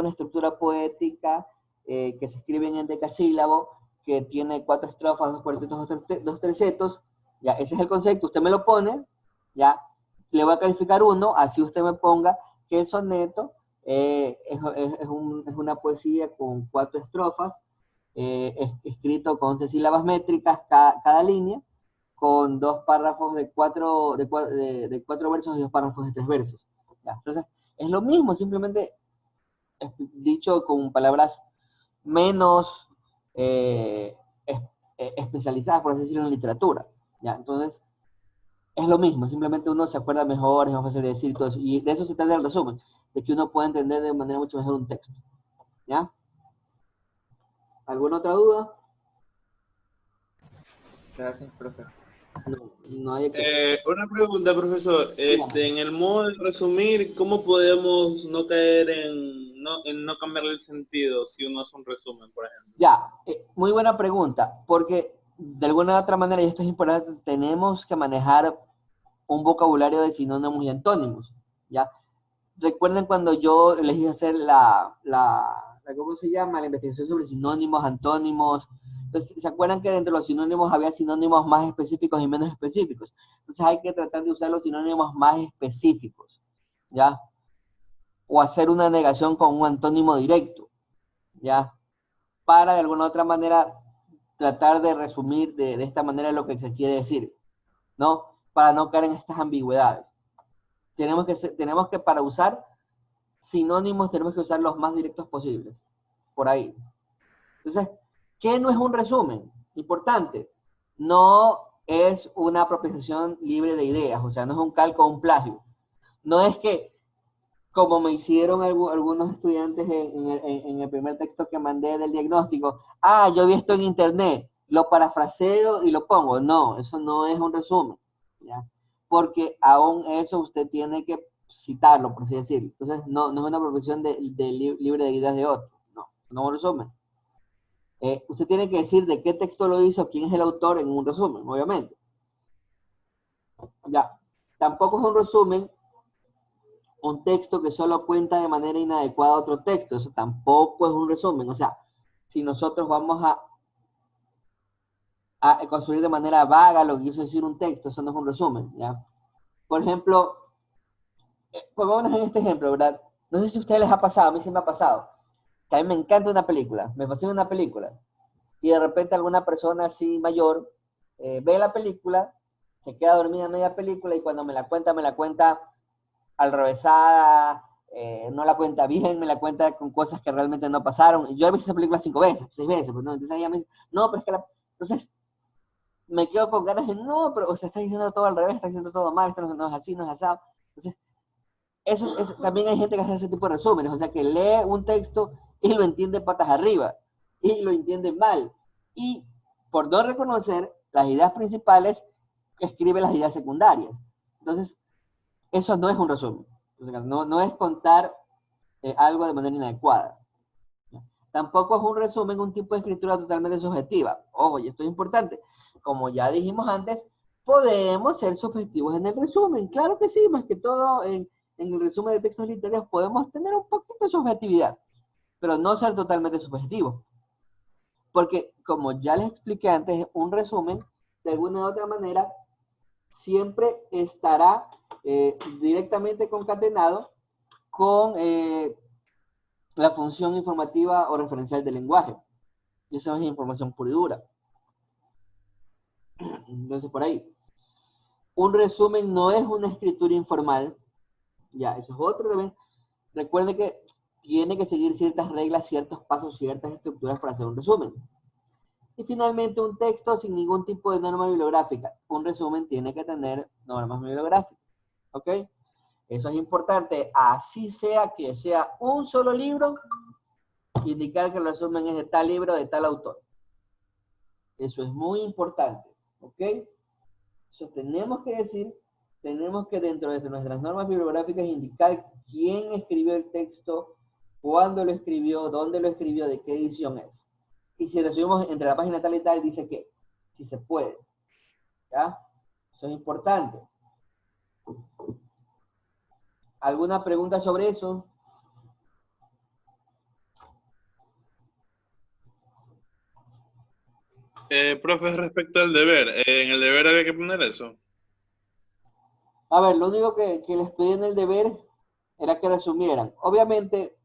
estructura poética que se escribe en el decasílabo, que tiene 4 estrofas, 2 cuartetos, 2 tercetos, ya, ese es el concepto, usted me lo pone, ya, le voy a calificar 1, así usted me ponga que el soneto es una poesía con 4 estrofas, escrito con 11 sílabas métricas cada línea, con 2 párrafos de 4 versos y 2 párrafos de 3 versos. ¿Ya? Entonces, es lo mismo, simplemente dicho con palabras menos especializadas, por así decirlo, en literatura. ¿Ya? Entonces, es lo mismo, simplemente uno se acuerda mejor, es más fácil de decir todo eso. Y de eso se trata el resumen, de que uno pueda entender de manera mucho mejor un texto. ¿Ya? ¿Alguna otra duda? Gracias, profe. No hay que... Una pregunta, profesor. En el modo de resumir, ¿cómo podemos no caer en no cambiarle el sentido si uno hace un resumen, por ejemplo? Ya, muy buena pregunta, porque de alguna u otra manera, y esto es importante, tenemos que manejar un vocabulario de sinónimos y antónimos, ¿ya? Recuerden cuando yo les hice hacer ¿cómo se llama? La investigación sobre sinónimos, antónimos. Entonces, ¿se acuerdan que dentro de los sinónimos había sinónimos más específicos y menos específicos? Entonces hay que tratar de usar los sinónimos más específicos, ¿ya? O hacer una negación con un antónimo directo, ¿ya? Para de alguna u otra manera tratar de resumir de esta manera lo que se quiere decir, ¿no? Para no caer en estas ambigüedades. Tenemos que para usar sinónimos, tenemos que usar los más directos posibles. Por ahí. Entonces, ¿qué no es un resumen? Importante. No es una apropiación libre de ideas, o sea, no es un calco o un plagio. No es que, como me hicieron algunos estudiantes en el primer texto que mandé del diagnóstico, yo vi esto en internet, lo parafraseo y lo pongo. No, eso no es un resumen, ¿ya? Porque aún eso usted tiene que citarlo, por así decirlo. Entonces, no es una apropiación libre de ideas de otro. No es un resumen. Usted tiene que decir de qué texto lo hizo, quién es el autor en un resumen, obviamente. Ya, tampoco es un resumen un texto que solo cuenta de manera inadecuada otro texto. Eso tampoco es un resumen. O sea, si nosotros vamos a construir de manera vaga lo que quiso decir un texto, eso no es un resumen, ¿ya? Por ejemplo, pongámonos en este ejemplo, ¿verdad? No sé si a ustedes les ha pasado, a mí sí me ha pasado, que a mí me encanta una película, me fascina una película, y de repente alguna persona así mayor ve la película, se queda dormida en media película, y cuando me la cuenta al revésada, no la cuenta bien, me la cuenta con cosas que realmente no pasaron. Yo he visto esa película 5 veces, 6 veces, pues, ¿no? Entonces ella me dice, no, pero es que entonces me quedo con ganas de, no, pero o sea, está diciendo todo al revés, está diciendo todo mal, esto no es así, no es así. Entonces, también hay gente que hace ese tipo de resúmenes, o sea, que lee un texto y lo entiende patas arriba, y lo entiende mal. Y por no reconocer las ideas principales, escribe las ideas secundarias. Entonces, eso no es un resumen. Entonces, no es contar algo de manera inadecuada. Tampoco es un resumen un tipo de escritura totalmente subjetiva. Ojo, y esto es importante. Como ya dijimos antes, podemos ser subjetivos en el resumen. Claro que sí, más que todo en el resumen de textos literarios podemos tener un poquito de subjetividad, pero no ser totalmente subjetivos. Porque, como ya les expliqué antes, un resumen, de alguna u otra manera, siempre estará directamente concatenado con la función informativa o referencial del lenguaje. Y eso es información pura y dura. Entonces, por ahí. Un resumen no es una escritura informal. Ya, eso es otro también. Recuerden que tiene que seguir ciertas reglas, ciertos pasos, ciertas estructuras para hacer un resumen. Y finalmente, un texto sin ningún tipo de norma bibliográfica. Un resumen tiene que tener normas bibliográficas. ¿Ok? Eso es importante. Así sea que sea un solo libro, indicar que el resumen es de tal libro, de tal autor. Eso es muy importante. ¿Ok? Eso tenemos que decir, tenemos que dentro de nuestras normas bibliográficas indicar quién escribió el texto, cuándo lo escribió, dónde lo escribió, de qué edición es. Y si lo subimos entre la página tal y tal, dice que si se puede. ¿Ya? Eso es importante. ¿Alguna pregunta sobre eso? Profe, respecto al deber, ¿en el deber había que poner eso? A ver, lo único que les pedí en el deber era que resumieran. Obviamente,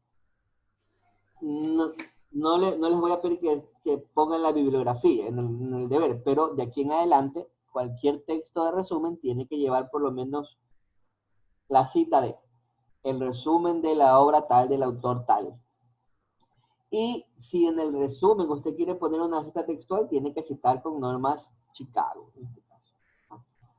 no les voy a pedir que pongan la bibliografía en el deber, pero de aquí en adelante, cualquier texto de resumen tiene que llevar por lo menos la cita de el resumen de la obra tal, del autor tal. Y si en el resumen usted quiere poner una cita textual, tiene que citar con normas Chicago, en este caso.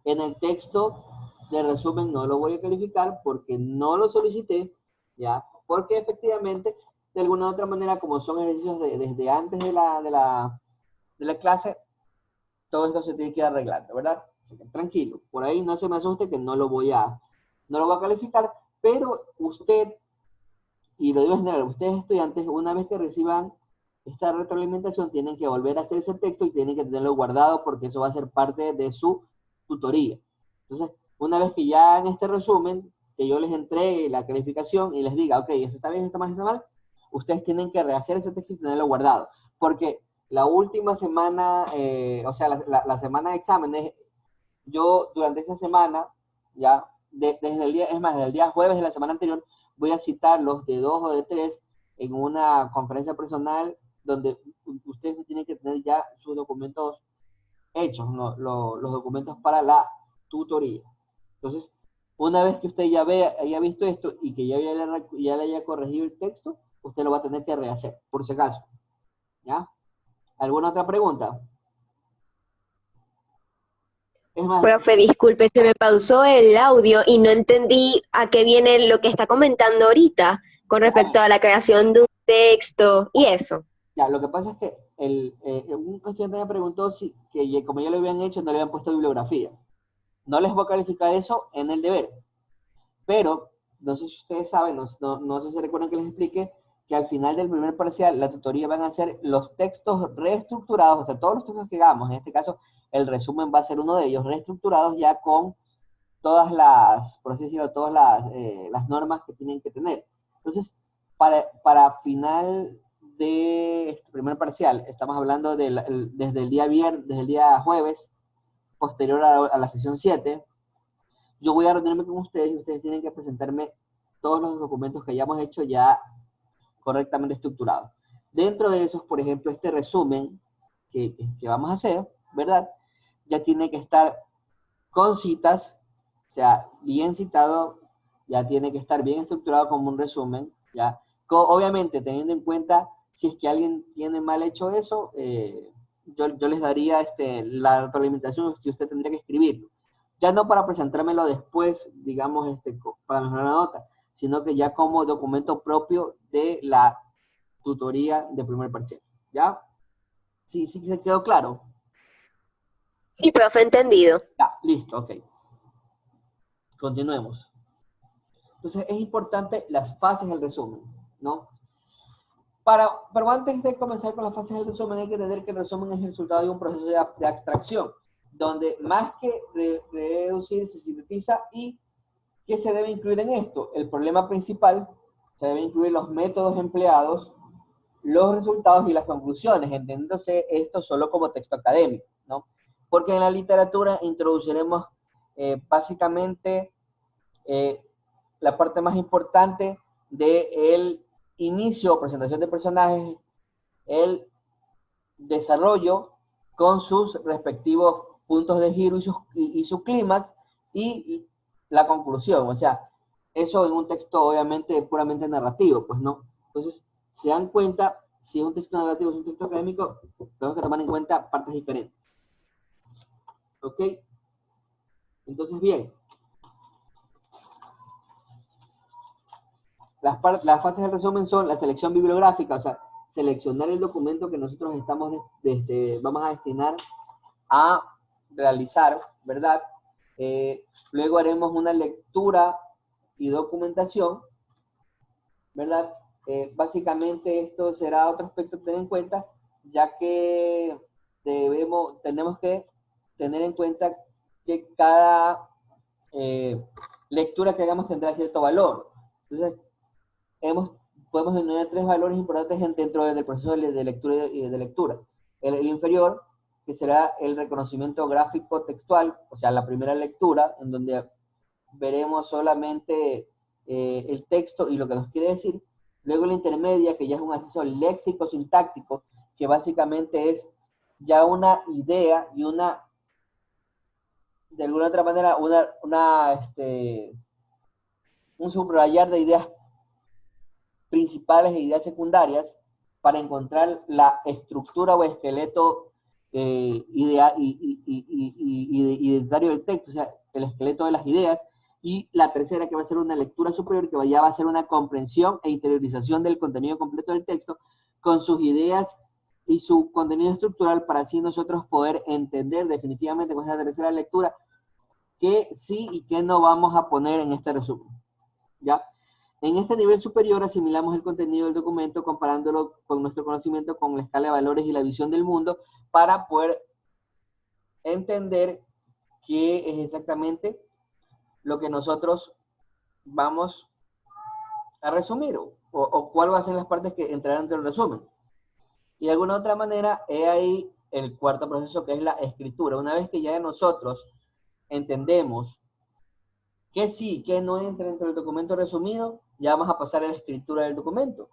En el texto de resumen no lo voy a calificar porque no lo solicité, ¿ya? Porque efectivamente, de alguna u otra manera, como son ejercicios desde antes de la clase, todo esto se tiene que ir arreglando, ¿verdad? Así que tranquilo, por ahí no se me asuste que no lo voy a calificar, pero usted, y lo digo en general, ustedes estudiantes, una vez que reciban esta retroalimentación, tienen que volver a hacer ese texto y tienen que tenerlo guardado porque eso va a ser parte de su tutoría. Entonces, una vez que ya en este resumen, que yo les entregue la calificación y les diga, ok, esto está bien, esto está mal, ustedes tienen que rehacer ese texto y tenerlo guardado. Porque la última semana, o sea, la semana de exámenes, yo durante esa semana, ya, desde el día, es más, desde el día jueves de la semana anterior, voy a citarlos de 2 o de 3 en una conferencia personal donde ustedes tienen que tener ya sus documentos hechos, ¿no? Los documentos para la tutoría. Entonces, una vez que usted ya haya visto esto y que ya le haya corregido el texto, usted lo va a tener que rehacer, por si acaso. ¿Ya? ¿Alguna otra pregunta? Es más, Profe, disculpe, se me pausó el audio y no entendí a qué viene lo que está comentando ahorita con respecto a la creación de un texto y eso. ya, lo que pasa es que un estudiante me preguntó que como ya lo habían hecho, no le habían puesto bibliografía. No les voy a calificar eso en el deber. Pero, no sé si ustedes saben, no sé si recuerdan que les explique que al final del primer parcial, la tutoría van a ser los textos reestructurados, o sea, todos los textos que hagamos, en este caso, el resumen va a ser uno de ellos, reestructurados ya con todas las, por así decirlo, todas las normas que tienen que tener. Entonces, para final de este primer parcial, estamos hablando desde el día viernes, desde el día jueves, posterior a la sesión 7, yo voy a reunirme con ustedes y ustedes tienen que presentarme todos los documentos que hayamos hecho ya correctamente estructurados. Dentro de esos, por ejemplo, este resumen que vamos a hacer, ¿verdad? Ya tiene que estar con citas, o sea, bien citado, ya tiene que estar bien estructurado como un resumen, ¿ya? Obviamente, teniendo en cuenta, si es que alguien tiene mal hecho eso, yo les daría la retroalimentación que usted tendría que escribirlo. Ya no para presentármelo después, digamos, para mejorar la nota, sino que ya como documento propio de la tutoría de primer parcial. ¿Ya? ¿Sí se quedó claro? Sí, profe, entendido. Ya, listo, ok. Continuemos. Entonces, es importante las fases del resumen, ¿no? Pero antes de comenzar con las fases del resumen, hay que entender que el resumen es el resultado de un proceso de abstracción, donde más que reducir, se sintetiza. ¿Y qué se debe incluir en esto? El problema principal, se debe incluir los métodos empleados, los resultados y las conclusiones, entendiéndose esto solo como texto académico, ¿no? Porque en la literatura introduciremos básicamente la parte más importante del inicio o presentación de personajes, el desarrollo con sus respectivos puntos de giro y su clímax y la conclusión. O sea, eso en un texto obviamente puramente narrativo, pues no. Entonces, se dan cuenta, si es un texto narrativo o es un texto académico, tenemos que tomar en cuenta partes diferentes. ¿Ok? Entonces, bien. Las fases del resumen son la selección bibliográfica, o sea, seleccionar el documento que nosotros vamos a destinar a realizar, ¿verdad? Luego haremos una lectura y documentación, ¿verdad? Básicamente esto será otro aspecto a tener en cuenta, ya que tenemos que tener en cuenta que cada lectura que hagamos tendrá cierto valor. Entonces, podemos denominar 3 valores importantes dentro del proceso de lectura y de lectura. El inferior, que será el reconocimiento gráfico textual, o sea, la primera lectura, en donde veremos solamente el texto y lo que nos quiere decir. Luego la intermedia, que ya es un acceso léxico-sintáctico, que básicamente es ya una idea y de alguna otra manera, un subrayar de ideas principales e ideas secundarias para encontrar la estructura o esqueleto identitario del texto, o sea, el esqueleto de las ideas. Y la tercera, que va a ser una lectura superior, que ya va a ser una comprensión e interiorización del contenido completo del texto con sus ideas y su contenido estructural, para así nosotros poder entender definitivamente con esa tercera lectura qué sí y qué no vamos a poner en este resumen. ¿Ya? En este nivel superior asimilamos el contenido del documento comparándolo con nuestro conocimiento, con la escala de valores y la visión del mundo, para poder entender qué es exactamente lo que nosotros vamos a resumir, o cuál va a ser las partes que entrarán dentro del resumen. Y de alguna otra manera, he ahí el cuarto proceso, que es la escritura. Una vez que ya nosotros entendemos que sí, que no entra dentro del documento resumido, ya vamos a pasar a la escritura del documento.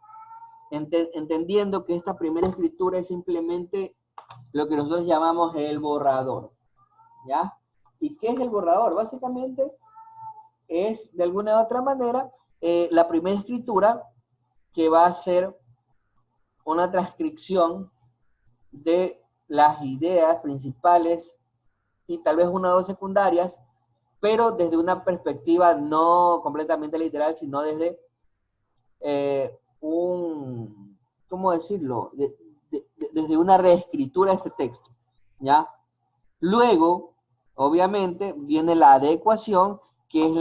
Entendiendo que esta primera escritura es simplemente lo que nosotros llamamos el borrador. ¿Ya? ¿Y qué es el borrador? Básicamente es, de alguna u otra manera, la primera escritura, que va a ser una transcripción de las ideas principales y tal vez una o dos secundarias, pero desde una perspectiva no completamente literal, sino desde ¿cómo decirlo? Desde una reescritura de este texto, ¿ya? Luego, obviamente, viene la adecuación, que es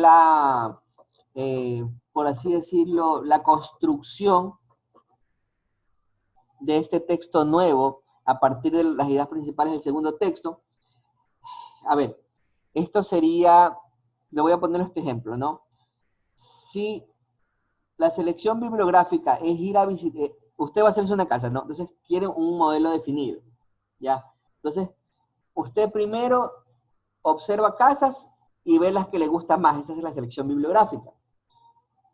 por así decirlo, la construcción de este texto nuevo a partir de las ideas principales del segundo texto. A ver, esto sería, le voy a poner este ejemplo, ¿no? Si la selección bibliográfica es ir a visitar, usted va a hacerse una casa, ¿no? Entonces quiere un modelo definido, ¿ya? Entonces, usted primero observa casas y ve las que le gustan más. Esa es la selección bibliográfica.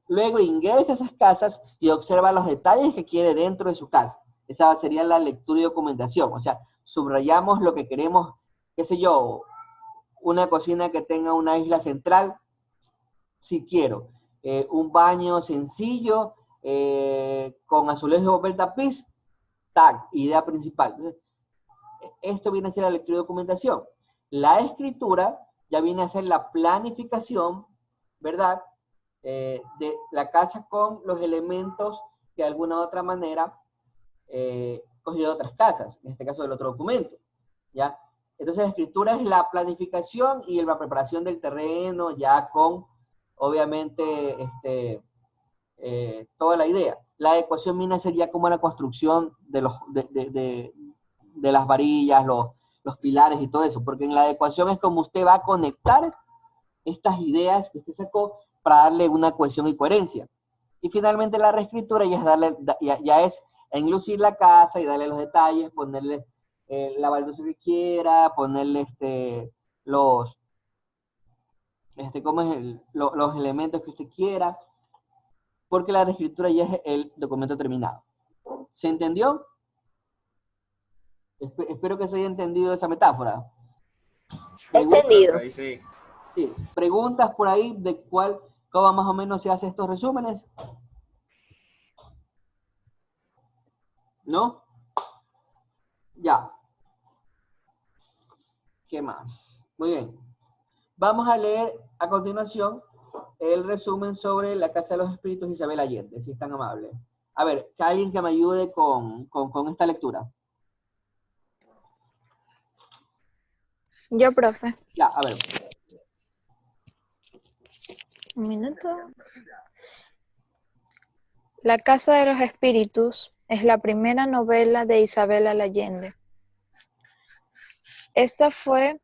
Luego ingresa a esas casas y observa los detalles que quiere dentro de su casa. Esa sería la lectura y documentación. O sea, subrayamos lo que queremos, qué sé yo, una cocina que tenga una isla central, si quiero. Un baño sencillo, con azulejos de papel tapiz, tag, idea principal. Entonces, esto viene a ser la lectura y documentación. La escritura ya viene a ser la planificación, ¿verdad? De la casa con los elementos que de alguna u otra manera cogido de otras casas, en este caso del otro documento, ¿ya? Entonces la escritura es la planificación y la preparación del terreno, ya con, obviamente, toda la idea. La adecuación viene a ser ya como la construcción de las varillas, los pilares y todo eso, porque en la adecuación es como usted va a conectar estas ideas que usted sacó para darle una cohesión y coherencia. Y finalmente la reescritura ya es enlucir la casa y darle los detalles, ponerle la baldosa que quiera, ponerle los elementos que usted quiera, porque la reescritura ya es el documento terminado. ¿Se entendió? Espero que se haya entendido esa metáfora. Entendido. Sí. Sí. ¿Preguntas por ahí de cómo más o menos se hace estos resúmenes? ¿No? Ya. ¿Qué más? Muy bien. Vamos a leer a continuación el resumen sobre La Casa de los Espíritus de Isabel Allende, si es tan amable. A ver, que alguien que me ayude con esta lectura. Yo, profe. Ya, a ver. Un minuto. La Casa de los Espíritus es la primera novela de Isabel Allende. Esta fue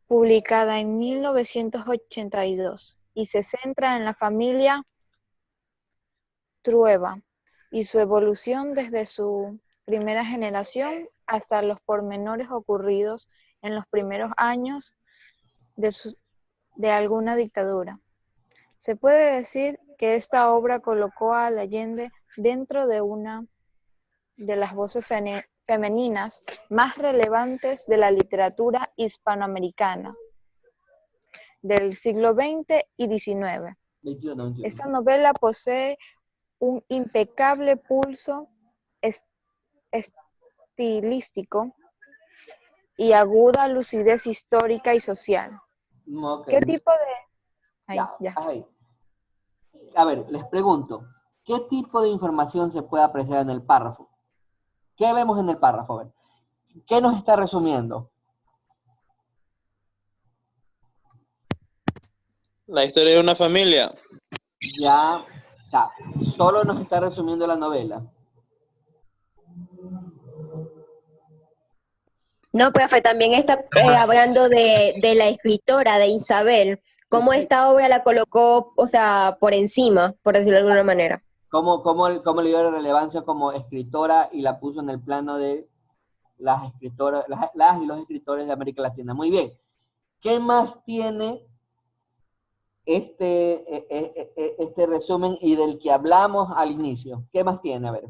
publicada en 1982 y se centra en la familia Trueba y su evolución desde su primera generación hasta los pormenores ocurridos en los primeros años de alguna dictadura. Se puede decir que esta obra colocó a Allende dentro de una de las voces femeninas más relevantes de la literatura hispanoamericana del siglo XX y XIX. 21. Esta novela posee un impecable pulso estilístico y aguda lucidez histórica y social. Ok. ¿Qué tipo de...? Ahí, Ya. Ahí. A ver, les pregunto, ¿qué tipo de información se puede apreciar en el párrafo? ¿Qué vemos en el párrafo? A ver, ¿qué nos está resumiendo? La historia de una familia. Ya, o sea, solo nos está resumiendo la novela. No, profe, también está hablando de la escritora, de Isabel, cómo esta obra la colocó, o sea, por encima, por decirlo de alguna manera. ¿Cómo le dio la relevancia como escritora y la puso en el plano de las escritoras, las y los escritores de América Latina? Muy bien. ¿Qué más tiene este resumen y del que hablamos al inicio? ¿Qué más tiene? A ver.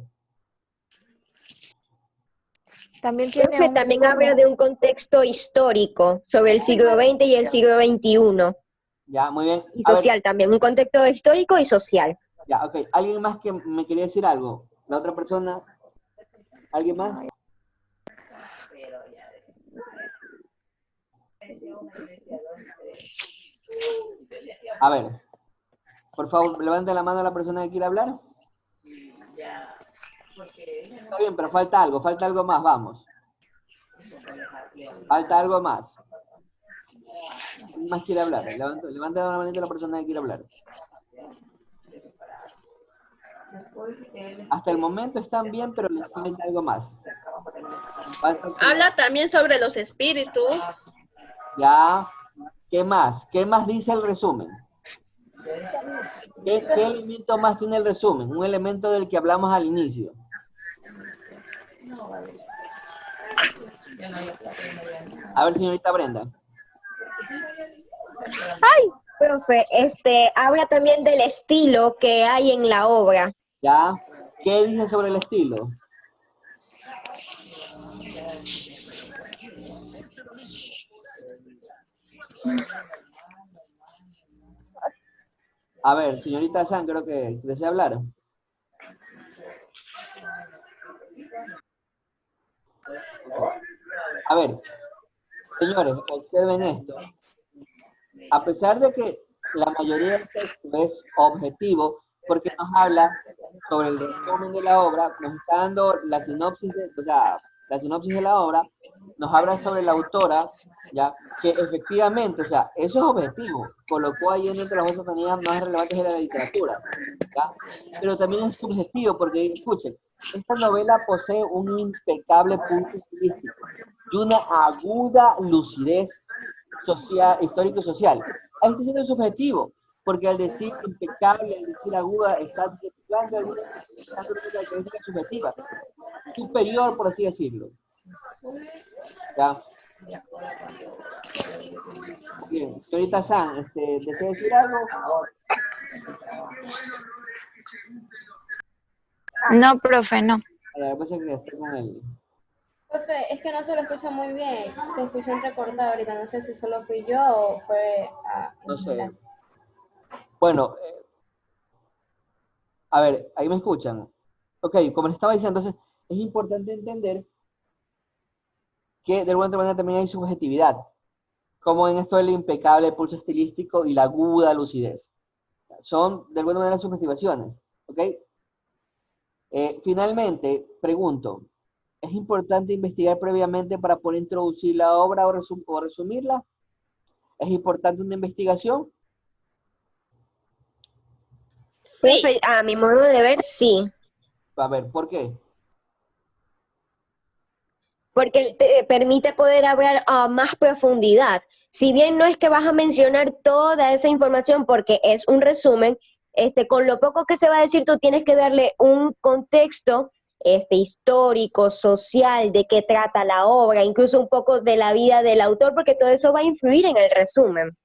También tiene Profe, también habla de un contexto histórico sobre el siglo XX y el siglo XXI. Ya, muy bien. Y social también, un contexto histórico y social. Ya, ok. ¿Alguien más que me quería decir algo? ¿La otra persona? ¿Alguien más? A ver, por favor, levante la mano a la persona que quiera hablar. Está bien, pero falta algo más, vamos. Falta algo más. ¿Quién más quiere hablar? Levante la mano a la persona que quiere hablar. Hasta el momento están bien, pero les falta algo más. Habla también sobre los espíritus. Ya. ¿Qué más? ¿Qué más dice el resumen? ¿Qué elemento más tiene el resumen? Un elemento del que hablamos al inicio. A ver, señorita Brenda. Ay, profe, habla también del estilo que hay en la obra. ¿Ya? ¿Qué dice sobre el estilo? A ver, señorita San, creo que desea hablar. A ver, señores, observen esto. A pesar de que la mayoría del texto es objetivo, porque nos habla sobre el resumen de la obra, nos está dando la sinopsis de la obra, nos habla sobre la autora, ya, que efectivamente, o sea, eso es objetivo, colocó ahí entre las voces femeninas más relevantes de la literatura, ya, pero también es subjetivo, porque, escuchen, esta novela posee un impecable pulso estilístico y una aguda lucidez social, histórico y social. Ahí está siendo subjetivo, porque al decir impecable, al decir aguda, está dando alguna característica subjetiva, superior, por así decirlo. ¿Ya? Bien, señorita San, ¿desea decir algo? No, profe, no. Parece que estoy con él. Profe, es que no se lo escucha muy bien, se escucha entrecortado ahorita, no sé si solo fui yo o fue no sé. Bueno, a ver, ahí me escuchan. Ok, como les estaba diciendo, entonces, es importante entender que de alguna otra manera también hay subjetividad, como en esto del impecable pulso estilístico y la aguda lucidez. Son de alguna manera subjetivaciones, ¿ok? Finalmente, pregunto, ¿es importante investigar previamente para poder introducir la obra o resumirla? ¿Es importante una investigación? Profe, a mi modo de ver, sí. A ver, ¿por qué? Porque te permite poder hablar a más profundidad. Si bien no es que vas a mencionar toda esa información porque es un resumen, con lo poco que se va a decir, tú tienes que darle un contexto histórico, social, de qué trata la obra, incluso un poco de la vida del autor, porque todo eso va a influir en el resumen.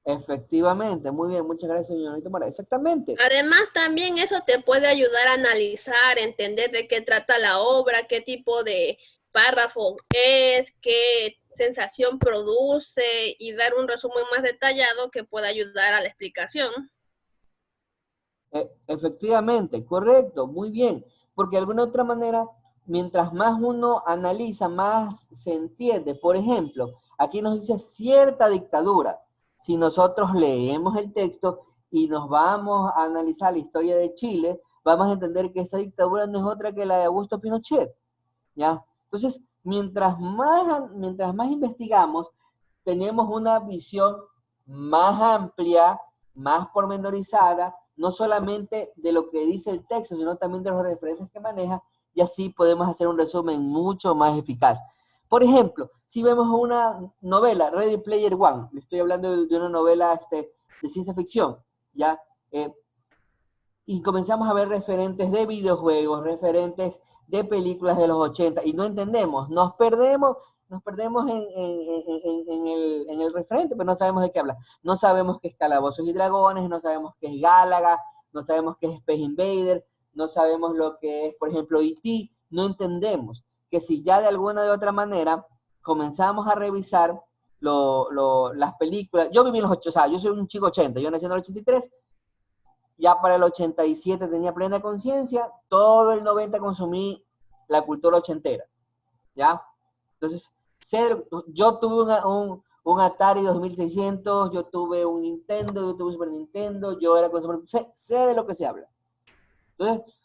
Efectivamente, muy bien, muchas gracias, señorita Mara. Exactamente. Además, también eso te puede ayudar a analizar, entender de qué trata la obra, qué tipo de párrafo es, qué sensación produce y dar un resumen más detallado que pueda ayudar a la explicación. Efectivamente, correcto, muy bien. Porque de alguna otra manera, mientras más uno analiza, más se entiende. Por ejemplo, aquí nos dice cierta dictadura. Si nosotros leemos el texto y nos vamos a analizar la historia de Chile, vamos a entender que esa dictadura no es otra que la de Augusto Pinochet, ¿ya? Entonces, mientras más investigamos, tenemos una visión más amplia, más pormenorizada, no solamente de lo que dice el texto, sino también de los referentes que maneja, y así podemos hacer un resumen mucho más eficaz. Por ejemplo, si vemos una novela, Ready Player One, le estoy hablando de una novela de ciencia ficción, ¿ya? Y comenzamos a ver referentes de videojuegos, referentes de películas de los 80, y no entendemos, nos perdemos en el referente, pero no sabemos de qué habla. No sabemos qué es Calabozos y Dragones, no sabemos qué es Gálaga, no sabemos qué es Space Invader, no sabemos lo que es, por ejemplo, E.T., no entendemos que si ya de alguna de otra manera comenzamos a revisar las películas, yo viví en los 80, o sea, yo soy un chico 80, yo nací en el 83, ya para el 87 tenía plena conciencia, todo el 90 consumí la cultura ochentera, ¿ya? Entonces, yo tuve un Atari 2600, yo tuve un Nintendo, yo tuve un Super Nintendo, yo era consumidor, sé de lo que se habla. Entonces,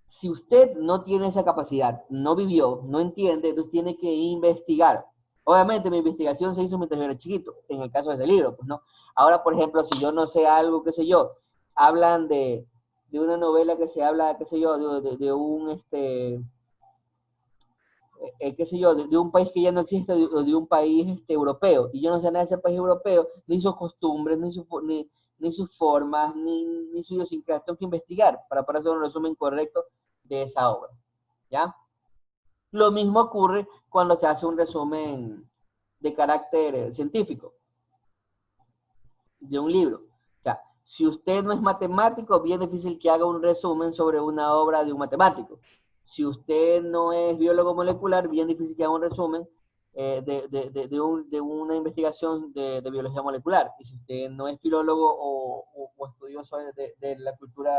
si usted no tiene esa capacidad, no vivió, no entiende, entonces tiene que investigar. Obviamente mi investigación se hizo mientras yo era chiquito, en el caso de ese libro, pues no. Ahora, por ejemplo, si yo no sé algo, qué sé yo, hablan de una novela que se habla, qué sé yo, de un, qué sé yo, de un país que ya no existe, o de un país europeo, y yo no sé nada de ese país europeo, ni sus costumbres, ni sus formas, ni su idiosincrasia, tengo que investigar para poder hacer un resumen correcto de esa obra, ¿ya? Lo mismo ocurre cuando se hace un resumen de carácter científico de un libro. O sea, si usted no es matemático, bien difícil que haga un resumen sobre una obra de un matemático. Si usted no es biólogo molecular, bien difícil que haga un resumen de una investigación de biología molecular. Y si usted no es filólogo o estudioso de la cultura,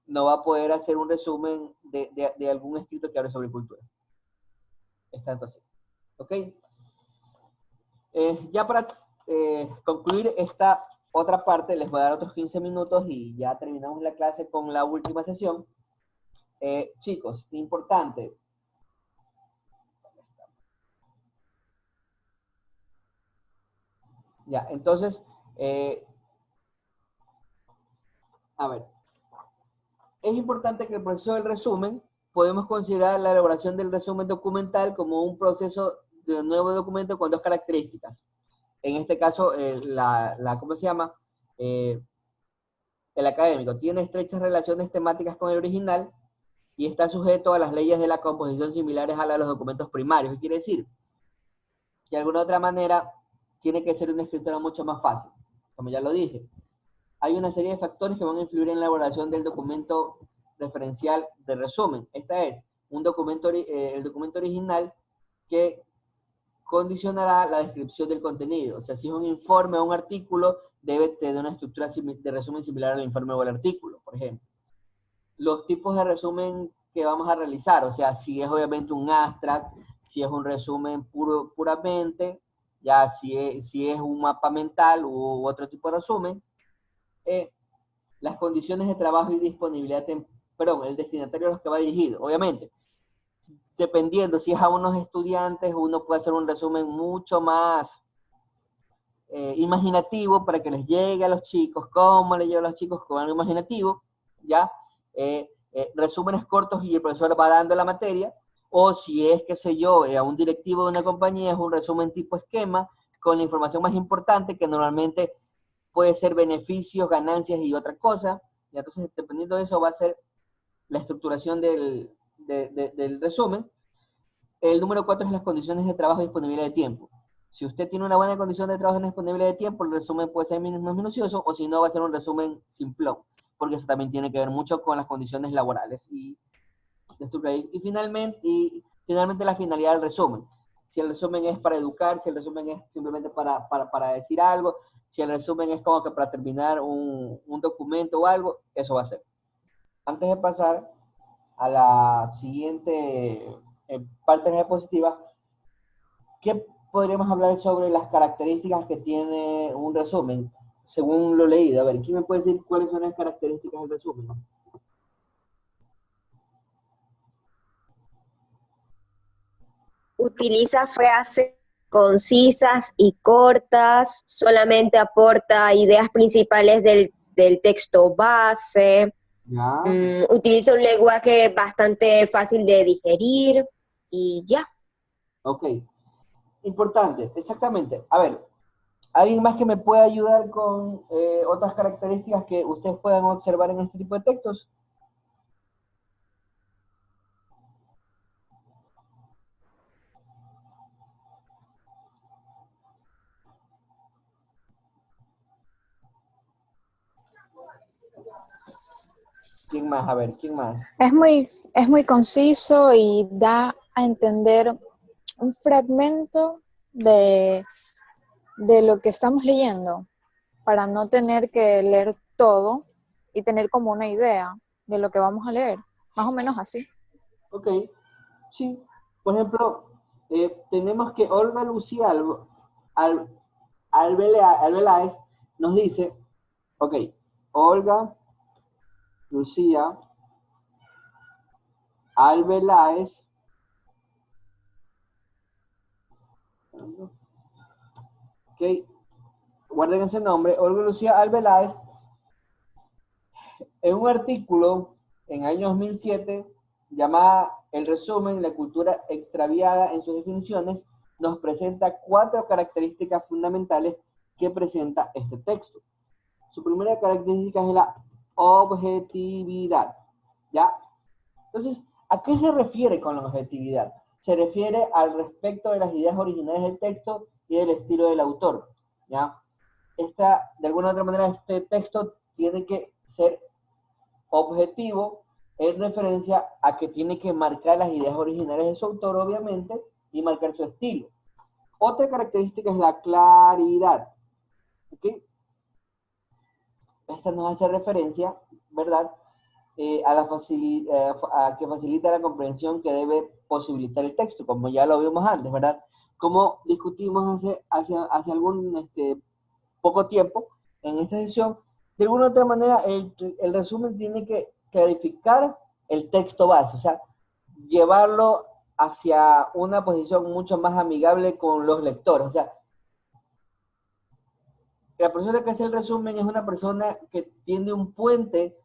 no va a poder hacer un resumen de algún escrito que hable sobre cultura. Es tanto así. ¿Ok? Ya para concluir esta otra parte, les voy a dar otros 15 minutos y ya terminamos la clase con la última sesión. Chicos, importante. Ya, entonces, a ver, es importante que el proceso del resumen, podemos considerar la elaboración del resumen documental como un proceso de un nuevo documento con dos características. En este caso, ¿cómo se llama? El académico tiene estrechas relaciones temáticas con el original y está sujeto a las leyes de la composición similares a las de los documentos primarios. ¿Qué quiere decir? Que de alguna otra manera tiene que ser una escritura mucho más fácil. Como ya lo dije, hay una serie de factores que van a influir en la elaboración del documento referencial de resumen. Esta es el documento original que condicionará la descripción del contenido. O sea, si es un informe o un artículo, debe tener una estructura de resumen similar al informe o al artículo, por ejemplo. Los tipos de resumen que vamos a realizar, o sea, si es obviamente un abstract, si es un resumen puramente, ya si es un mapa mental u otro tipo de resumen, las condiciones de trabajo y disponibilidad, perdón, el destinatario a los que va dirigido, obviamente. Dependiendo si es a unos estudiantes, uno puede hacer un resumen mucho más imaginativo para que les llegue a los chicos, cómo les llega a los chicos con algo imaginativo, ¿ya? Resúmenes cortos y el profesor va dando la materia, o si es, qué sé yo, a un directivo de una compañía es un resumen tipo esquema, con la información más importante, que normalmente puede ser beneficios, ganancias y otra cosa, y entonces dependiendo de eso va a ser la estructuración del resumen. El número 4 es las condiciones de trabajo y disponibilidad de tiempo. Si usted tiene una buena condición de trabajo y disponibilidad de tiempo, el resumen puede ser más minucioso, o si no, va a ser un resumen simplón, porque eso también tiene que ver mucho con las condiciones laborales y finalmente la finalidad del resumen. Si el resumen es para educar, si el resumen es simplemente para decir algo, si el resumen es como que para terminar un documento o algo, eso va a ser. Antes de pasar a la siguiente parte de la diapositiva, ¿qué podríamos hablar sobre las características que tiene un resumen? Según lo leído, a ver, ¿quién me puede decir cuáles son las características del resumen? Utiliza frases concisas y cortas, solamente aporta ideas principales del texto base, Ya. utiliza un lenguaje bastante fácil de digerir y ya. Ok. Importante, exactamente. A ver, ¿alguien más que me pueda ayudar con otras características que ustedes puedan observar en este tipo de textos? ¿Quién más? A ver, ¿quién más? Es muy conciso y da a entender un fragmento de lo que estamos leyendo, para no tener que leer todo y tener como una idea de lo que vamos a leer, más o menos así. Ok, sí. Por ejemplo, tenemos que Olga Lucía Arbeláez nos dice, ok, Olga Lucía Arbeláez, ok, guarden ese nombre, Olga Lucía Arbeláez, en un artículo en el año 2007 llamada El resumen, la cultura extraviada en sus definiciones, nos presenta 4 características fundamentales que presenta este texto. Su primera característica es la objetividad, ¿ya? Entonces, ¿a qué se refiere con la objetividad? Se refiere al respecto de las ideas originales del texto y del estilo del autor, ¿ya? De alguna u otra manera, este texto tiene que ser objetivo en referencia a que tiene que marcar las ideas originales de su autor, obviamente, y marcar su estilo. Otra característica es la claridad, ¿ok? Esta nos hace referencia, ¿verdad?, a que facilita la comprensión que debe posibilitar el texto, como ya lo vimos antes, ¿verdad? Como discutimos hace algún poco tiempo en esta sesión, de alguna u otra manera el resumen tiene que clarificar el texto base, o sea, llevarlo hacia una posición mucho más amigable con los lectores. O sea, la persona que hace el resumen es una persona que tiene un puente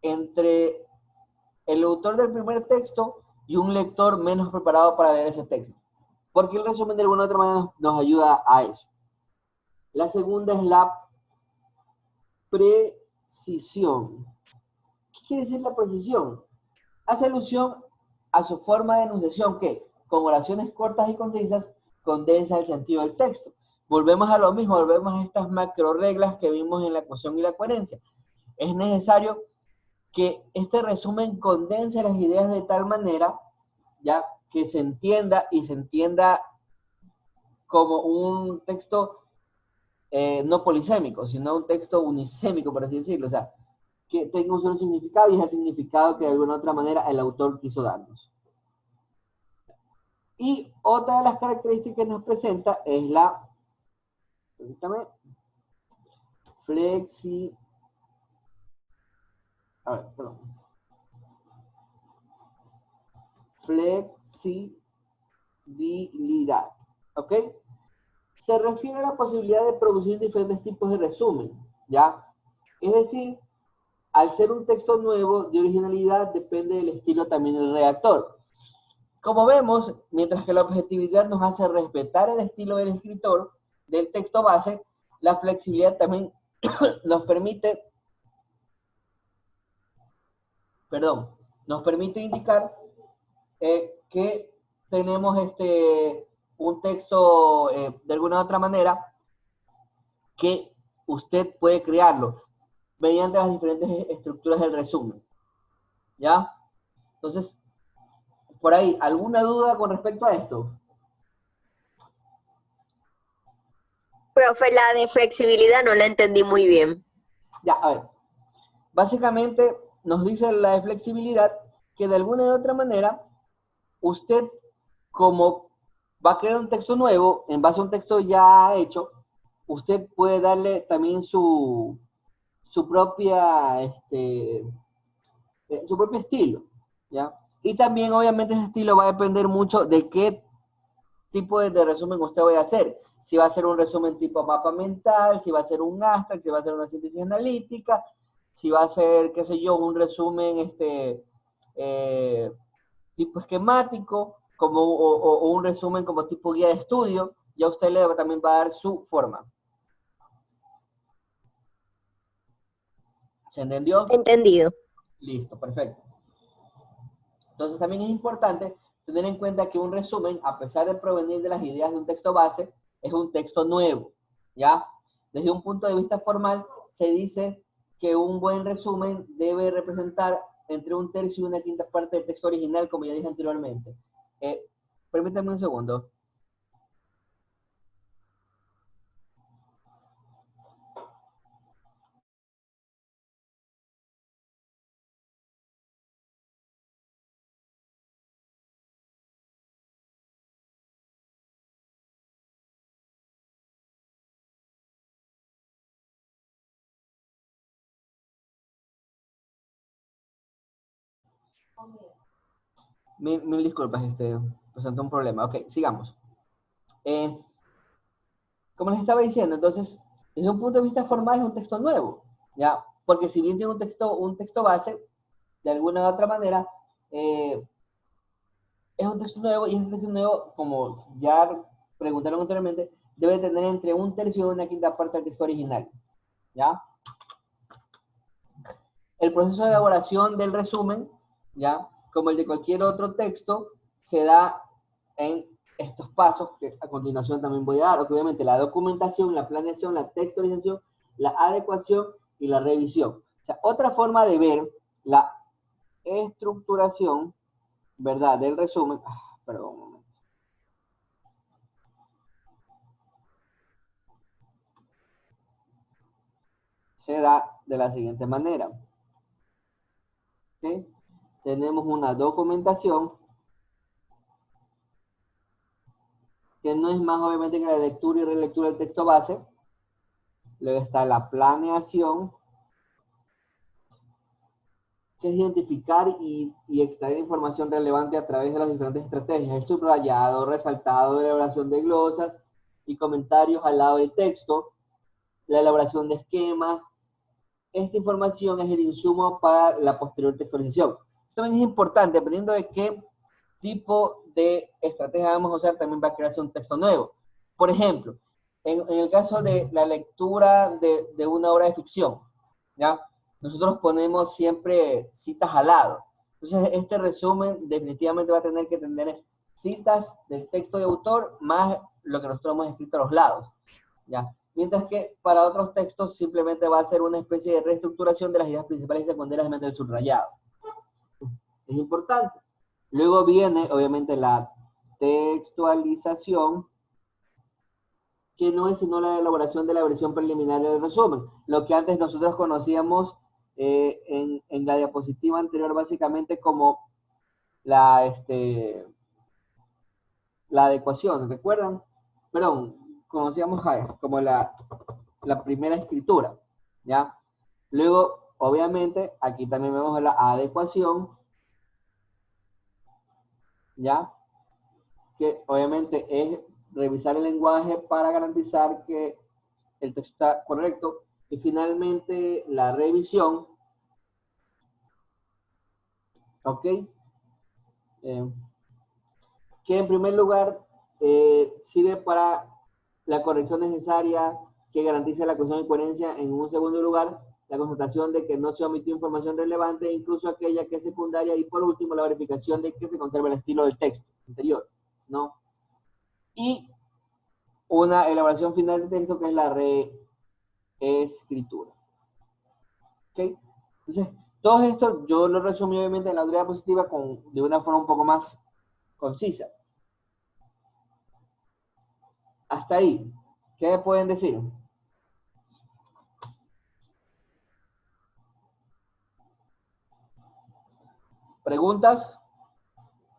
entre el autor del primer texto y un lector menos preparado para leer ese texto. Porque el resumen de alguna u otra manera nos ayuda a eso. La segunda es la precisión. ¿Qué quiere decir la precisión? Hace alusión a su forma de enunciación que, con oraciones cortas y concisas, condensa el sentido del texto. Volvemos a lo mismo, volvemos a estas macro reglas que vimos en la cohesión y la coherencia. Es necesario que este resumen condense las ideas de tal manera, ya, que se entienda como un texto no polisémico, sino un texto unisémico, por así decirlo. O sea, que tenga un solo significado y es el significado que de alguna u otra manera el autor quiso darnos. Y otra de las características que nos presenta es la, permítame, flexibilidad, ¿ok? Se refiere a la posibilidad de producir diferentes tipos de resumen, ¿ya? Es decir, al ser un texto nuevo, de originalidad depende del estilo también del redactor. Como vemos, mientras que la objetividad nos hace respetar el estilo del escritor, del texto base, la flexibilidad también nos permite, indicar que tenemos un texto de alguna otra manera que usted puede crearlo mediante las diferentes estructuras del resumen. ¿Ya? Entonces, por ahí, ¿alguna duda con respecto a esto? Profe, la de flexibilidad no la entendí muy bien. Ya, a ver. Básicamente nos dice la de flexibilidad que de alguna u otra manera usted, como va a crear un texto nuevo en base a un texto ya hecho, usted puede darle también su propio estilo, ¿ya? Y también obviamente ese estilo va a depender mucho de qué tipo de resumen usted vaya a hacer. Si va a ser un resumen tipo mapa mental, si va a ser un abstract, si va a ser una síntesis analítica, si va a ser, qué sé yo, un resumen tipo esquemático, o un resumen como tipo guía de estudio, ya usted también va a dar su forma. ¿Se entendió? Entendido. Listo, perfecto. Entonces también es importante tener en cuenta que un resumen, a pesar de provenir de las ideas de un texto base, es un texto nuevo, ¿ya? Desde un punto de vista formal, se dice que un buen resumen debe representar entre 1/3 y 1/5 parte del texto original, como ya dije anteriormente. Permítanme un segundo. Mil disculpas, presentó un problema. Ok, sigamos. Como les estaba diciendo, entonces, desde un punto de vista formal es un texto nuevo, ¿ya? Porque si bien tiene un texto base, de alguna u otra manera, es un texto nuevo, y ese texto nuevo, como ya preguntaron anteriormente, debe tener entre 1/3 y 1/5 parte del texto original, ¿ya? El proceso de elaboración del resumen, ¿ya? Como el de cualquier otro texto, se da en estos pasos que a continuación también voy a dar. Obviamente la documentación, la planeación, la textualización, la adecuación y la revisión. O sea, otra forma de ver la estructuración, ¿verdad?, del resumen. Perdón un momento. Se da de la siguiente manera. ¿Sí? Tenemos una documentación que no es más obviamente que la lectura y relectura del texto base. Luego está la planeación, que es identificar y extraer información relevante a través de las diferentes estrategias. El subrayado, resaltado, elaboración de glosas y comentarios al lado del texto, la elaboración de esquemas. Esta información es el insumo para la posterior textualización. Esto también es importante, dependiendo de qué tipo de estrategia vamos a usar, también va a crearse un texto nuevo. Por ejemplo, en el caso de la lectura de una obra de ficción, ¿ya? Nosotros ponemos siempre citas al lado. Entonces, este resumen definitivamente va a tener que tener citas del texto de autor más lo que nosotros hemos escrito a los lados, ¿ya? Mientras que para otros textos simplemente va a ser una especie de reestructuración de las ideas principales y secundarias mediante el subrayado. Es importante. Luego viene, obviamente, la textualización, que no es sino la elaboración de la versión preliminar del resumen. Lo que antes nosotros conocíamos en la diapositiva anterior básicamente como la, la adecuación, ¿recuerdan? Perdón, conocíamos como la primera escritura, ¿ya? Luego, obviamente, aquí también vemos la adecuación, ¿ya? Que obviamente es revisar el lenguaje para garantizar que el texto está correcto. Y finalmente, la revisión, ¿ok? Que en primer lugar sirve para la corrección necesaria que garantice la cohesión y coherencia. En un segundo lugar, la constatación de que no se omitió información relevante, incluso aquella que es secundaria. Y por último, la verificación de que se conserva el estilo del texto anterior, ¿no? Y una elaboración final del texto que es la reescritura. ¿Ok? Entonces, todo esto yo lo resumí obviamente en la autoridad positiva de una forma un poco más concisa. Hasta ahí. ¿Qué me pueden decir? ¿Preguntas?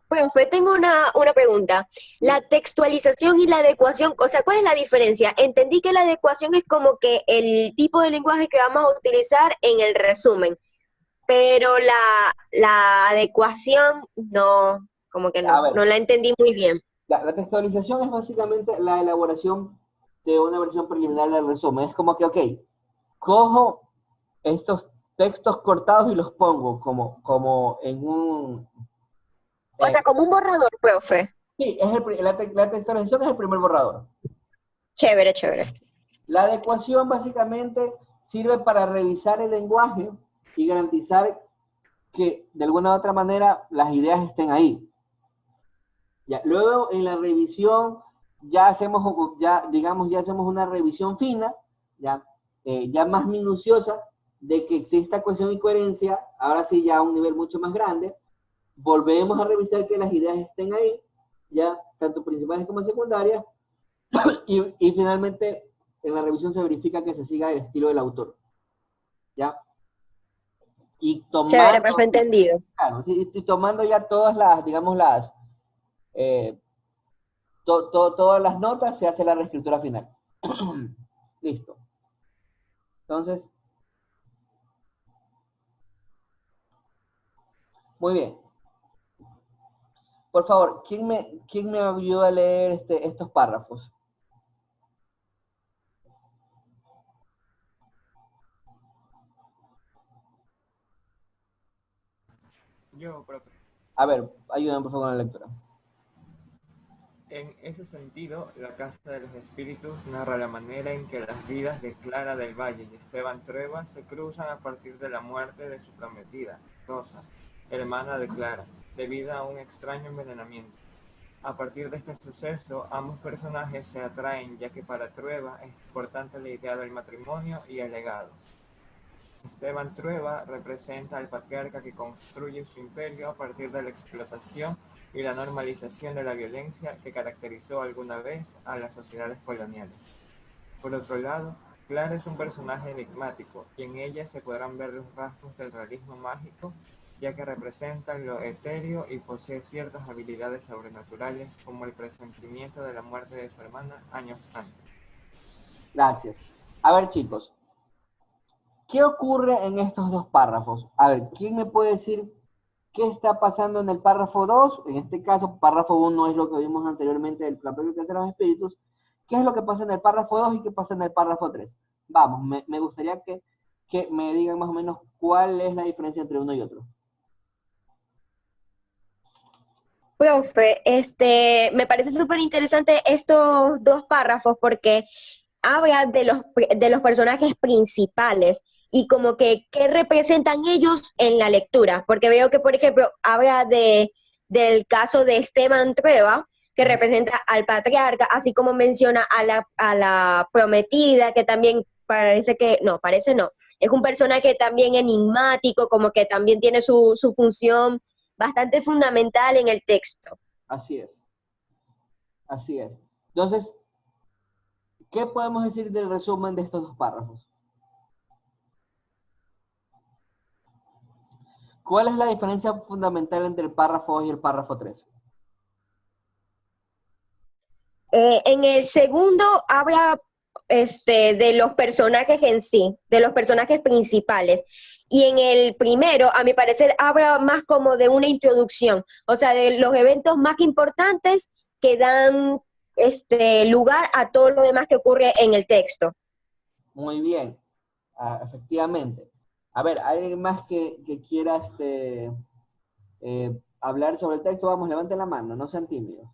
Profe, tengo una pregunta. La textualización y la adecuación, o sea, ¿cuál es la diferencia? Entendí que la adecuación es como que el tipo de lenguaje que vamos a utilizar en el resumen, pero la adecuación no, como que A ver, no la entendí muy bien. la textualización es básicamente la elaboración de una versión preliminar del resumen. Es como que, ok, cojo estos textos cortados y los pongo como en un... O sea, como un borrador, profe. sí, la textualización es el primer borrador. Chévere, chévere. La adecuación básicamente sirve para revisar el lenguaje y garantizar que de alguna u otra manera las ideas estén ahí. Ya, luego en la revisión ya hacemos una revisión fina, ya más minuciosa, de que exista cohesión y coherencia, ahora sí ya a un nivel mucho más grande. Volvemos a revisar que las ideas estén ahí, ya tanto principales como secundarias, y finalmente en la revisión se verifica que se siga el estilo del autor, ¿ya? Y Chévere, tomando, profe, entendido. claro, sí, y tomando ya todas las, digamos, eh, todas las notas, se hace la reescritura final. Listo. Entonces, muy bien. Por favor, ¿quién me ayuda a leer estos párrafos? Yo, profe. A ver, ayúdenme por favor con la lectura. En ese sentido, La Casa de los Espíritus narra la manera en que las vidas de Clara del Valle y Esteban Trueba se cruzan a partir de la muerte de su prometida, Rosa, hermana de Clara, debido a un extraño envenenamiento. A partir de este suceso, ambos personajes se atraen, ya que para Trueba es importante la idea del matrimonio y el legado. Esteban Trueba representa al patriarca que construye su imperio a partir de la explotación y la normalización de la violencia que caracterizó alguna vez a las sociedades coloniales. Por otro lado, Clara es un personaje enigmático y en ella se podrán ver los rasgos del realismo mágico, ya que representa lo etéreo y posee ciertas habilidades sobrenaturales como el presentimiento de la muerte de su hermana años antes. Gracias. A ver, chicos, ¿qué ocurre en estos dos párrafos? A ver, ¿quién me puede decir qué está pasando en el párrafo 2? En este caso, párrafo 1 es lo que vimos anteriormente del plan previo que hacen los espíritus. ¿Qué es lo que pasa en el párrafo 2 y qué pasa en el párrafo 3? Vamos, me gustaría que me digan más o menos cuál es la diferencia entre uno y otro. Profe, me parece súper interesante estos dos párrafos porque habla de los personajes principales y como que qué representan ellos en la lectura, porque veo que, por ejemplo, habla del caso de Esteban Trueba, que representa al patriarca, así como menciona a la prometida, que también parece no, es un personaje también enigmático, como que también tiene su función bastante fundamental en el texto. Así es. Así es. Entonces, ¿qué podemos decir del resumen de estos dos párrafos? ¿Cuál es la diferencia fundamental entre el párrafo 2 y el párrafo 3? En el segundo habla de los personajes en sí, de los personajes principales. Y en el primero, a mi parecer, habla más como de una introducción, o sea, de los eventos más importantes que dan lugar a todo lo demás que ocurre en el texto. Muy bien, efectivamente. A ver, ¿hay alguien más que quiera hablar sobre el texto? Vamos, levanten la mano, no sean tímidos.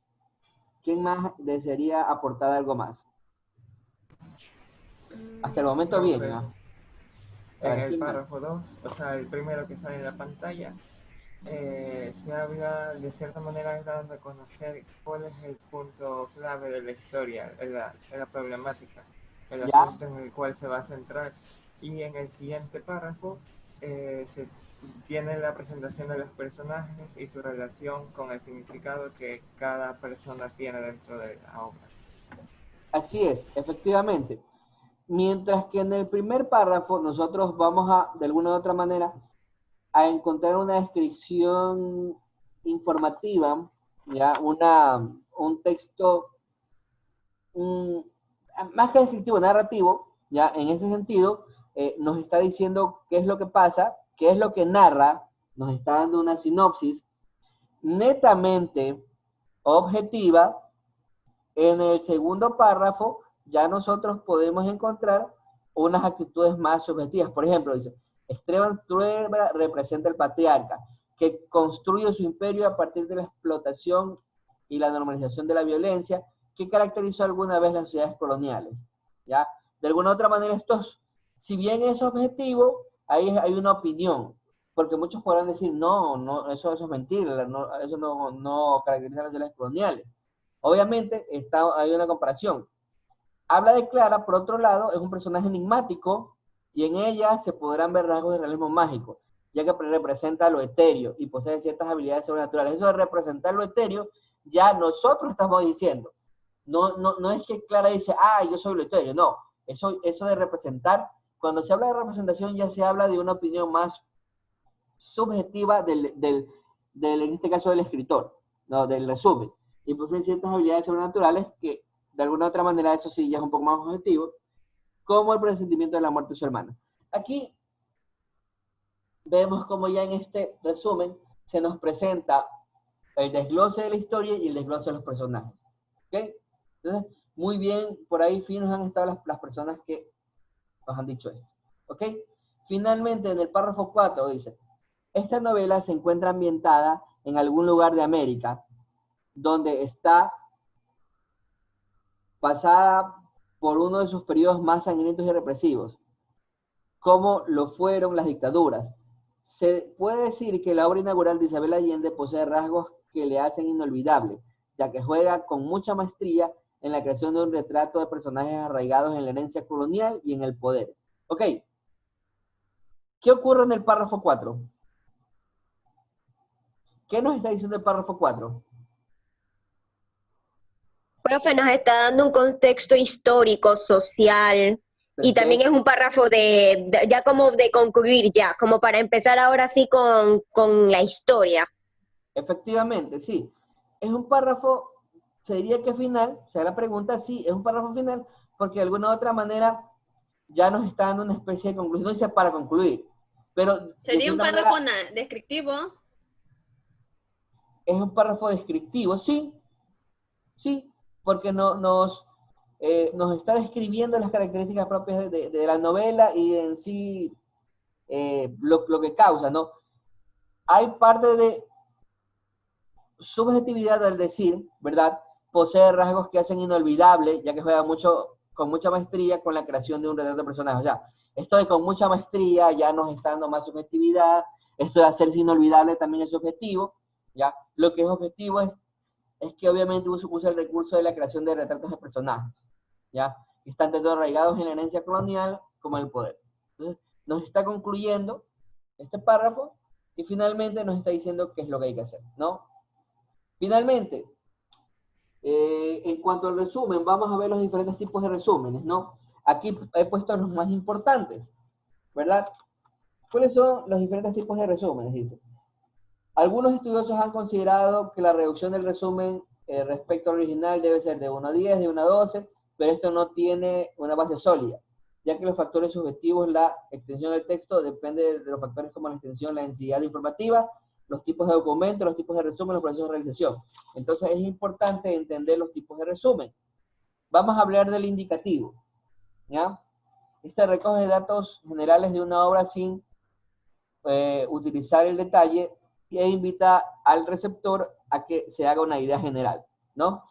¿Quién más desearía aportar algo más? Hasta el momento bien, Profe, ¿no? en el párrafo 2, o sea, el primero que sale en la pantalla, se habla de cierta manera dando a conocer cuál es el punto clave de la historia, de la problemática, el asunto en el cual se va a centrar. Y en el siguiente párrafo se tiene la presentación de los personajes y su relación con el significado que cada persona tiene dentro de la obra. Así es, efectivamente. Mientras que en el primer párrafo nosotros vamos a, de alguna u otra manera, a encontrar una descripción informativa, ¿ya? Un texto más que descriptivo, narrativo, ¿ya? En ese sentido, nos está diciendo qué es lo que pasa, qué es lo que narra, nos está dando una sinopsis netamente objetiva. En el segundo párrafo, ya nosotros podemos encontrar unas actitudes más subjetivas. Por ejemplo, dice, Esteban Trueba representa al patriarca, que construye su imperio a partir de la explotación y la normalización de la violencia que caracterizó alguna vez las sociedades coloniales. ¿Ya? De alguna u otra manera, si bien es objetivo, ahí hay una opinión, porque muchos podrán decir, no, eso es mentira, eso no caracteriza las sociedades coloniales. Obviamente, hay una comparación. Habla de Clara, por otro lado, es un personaje enigmático y en ella se podrán ver rasgos de realismo mágico, ya que representa lo etéreo y posee ciertas habilidades sobrenaturales. Eso de representar lo etéreo, ya nosotros estamos diciendo. No es que Clara dice, yo soy lo etéreo, no. Eso de representar, cuando se habla de representación ya se habla de una opinión más subjetiva en este caso del escritor, no, del resumen. Y posee ciertas habilidades sobrenaturales que de alguna u otra manera eso sí ya es un poco más objetivo, como el presentimiento de la muerte de su hermano. Aquí vemos como ya en este resumen se nos presenta el desglose de la historia y el desglose de los personajes. ¿Ok? Entonces, muy bien, por ahí finos han estado las personas que nos han dicho esto. ¿Ok? Finalmente, en el párrafo 4 dice, esta novela se encuentra ambientada en algún lugar de América donde está pasada por uno de sus periodos más sangrientos y represivos, como lo fueron las dictaduras. Se puede decir que la obra inaugural de Isabel Allende posee rasgos que le hacen inolvidable, ya que juega con mucha maestría en la creación de un retrato de personajes arraigados en la herencia colonial y en el poder. Ok. ¿Qué ocurre en el párrafo 4? ¿Qué nos está diciendo el párrafo 4? Profe, nos está dando un contexto histórico, social, y también es un párrafo ya como de concluir ya, como para empezar ahora sí con la historia. Efectivamente, sí. Es un párrafo, se diría que final, o sea, la pregunta sí, es un párrafo final, porque de alguna u otra manera ya nos está dando una especie de conclusión, no dice para concluir, pero... ¿Sería un párrafo descriptivo? Es un párrafo descriptivo, sí, porque nos está describiendo las características propias de la novela y en sí lo que causa, ¿no? Hay parte de subjetividad al decir, ¿verdad? Posee rasgos que hacen inolvidable, ya que juega con mucha maestría con la creación de un retrato de personaje. O sea, esto de con mucha maestría ya nos está dando más subjetividad, esto de hacerse inolvidable también es subjetivo, ¿ya? Lo que es objetivo es que obviamente usa el recurso de la creación de retratos de personajes, ¿ya? Que están tanto arraigados en la herencia colonial como en el poder. Entonces, nos está concluyendo este párrafo y finalmente nos está diciendo qué es lo que hay que hacer, ¿no? Finalmente, en cuanto al resumen, vamos a ver los diferentes tipos de resúmenes, ¿no? Aquí he puesto los más importantes, ¿verdad? ¿Cuáles son los diferentes tipos de resúmenes? Dice, Algunos estudiosos han considerado que la reducción del resumen respecto al original debe ser de 1 a 10, de 1 a 12, pero esto no tiene una base sólida, ya que los factores subjetivos, la extensión del texto, depende de los factores como la extensión, la densidad informativa, los tipos de documento, los tipos de resumen, los procesos de realización. Entonces es importante entender los tipos de resumen. Vamos a hablar del indicativo, ¿ya? Este recoge datos generales de una obra sin utilizar el detalle e invita al receptor a que se haga una idea general, ¿no?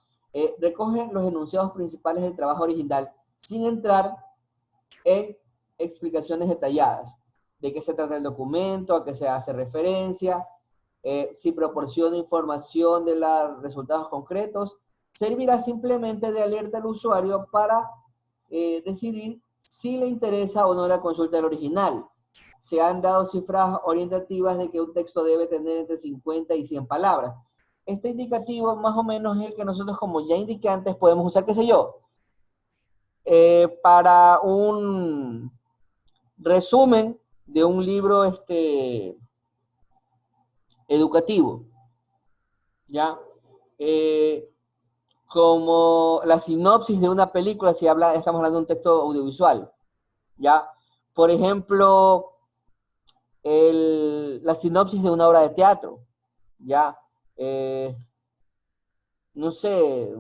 Recoge los enunciados principales del trabajo original sin entrar en explicaciones detalladas de qué se trata el documento, a qué se hace referencia, si proporciona información de los resultados concretos. Servirá simplemente de alerta al usuario para decidir si le interesa o no la consulta del original. Se han dado cifras orientativas de que un texto debe tener entre 50 y 100 palabras. Este indicativo más o menos es el que nosotros, como ya indiqué antes, podemos usar, qué sé yo, para un resumen de un libro educativo, ¿ya? Como la sinopsis de una película, si estamos hablando de un texto audiovisual, ¿ya? Por ejemplo, la sinopsis de una obra de teatro, ¿ya? No sé,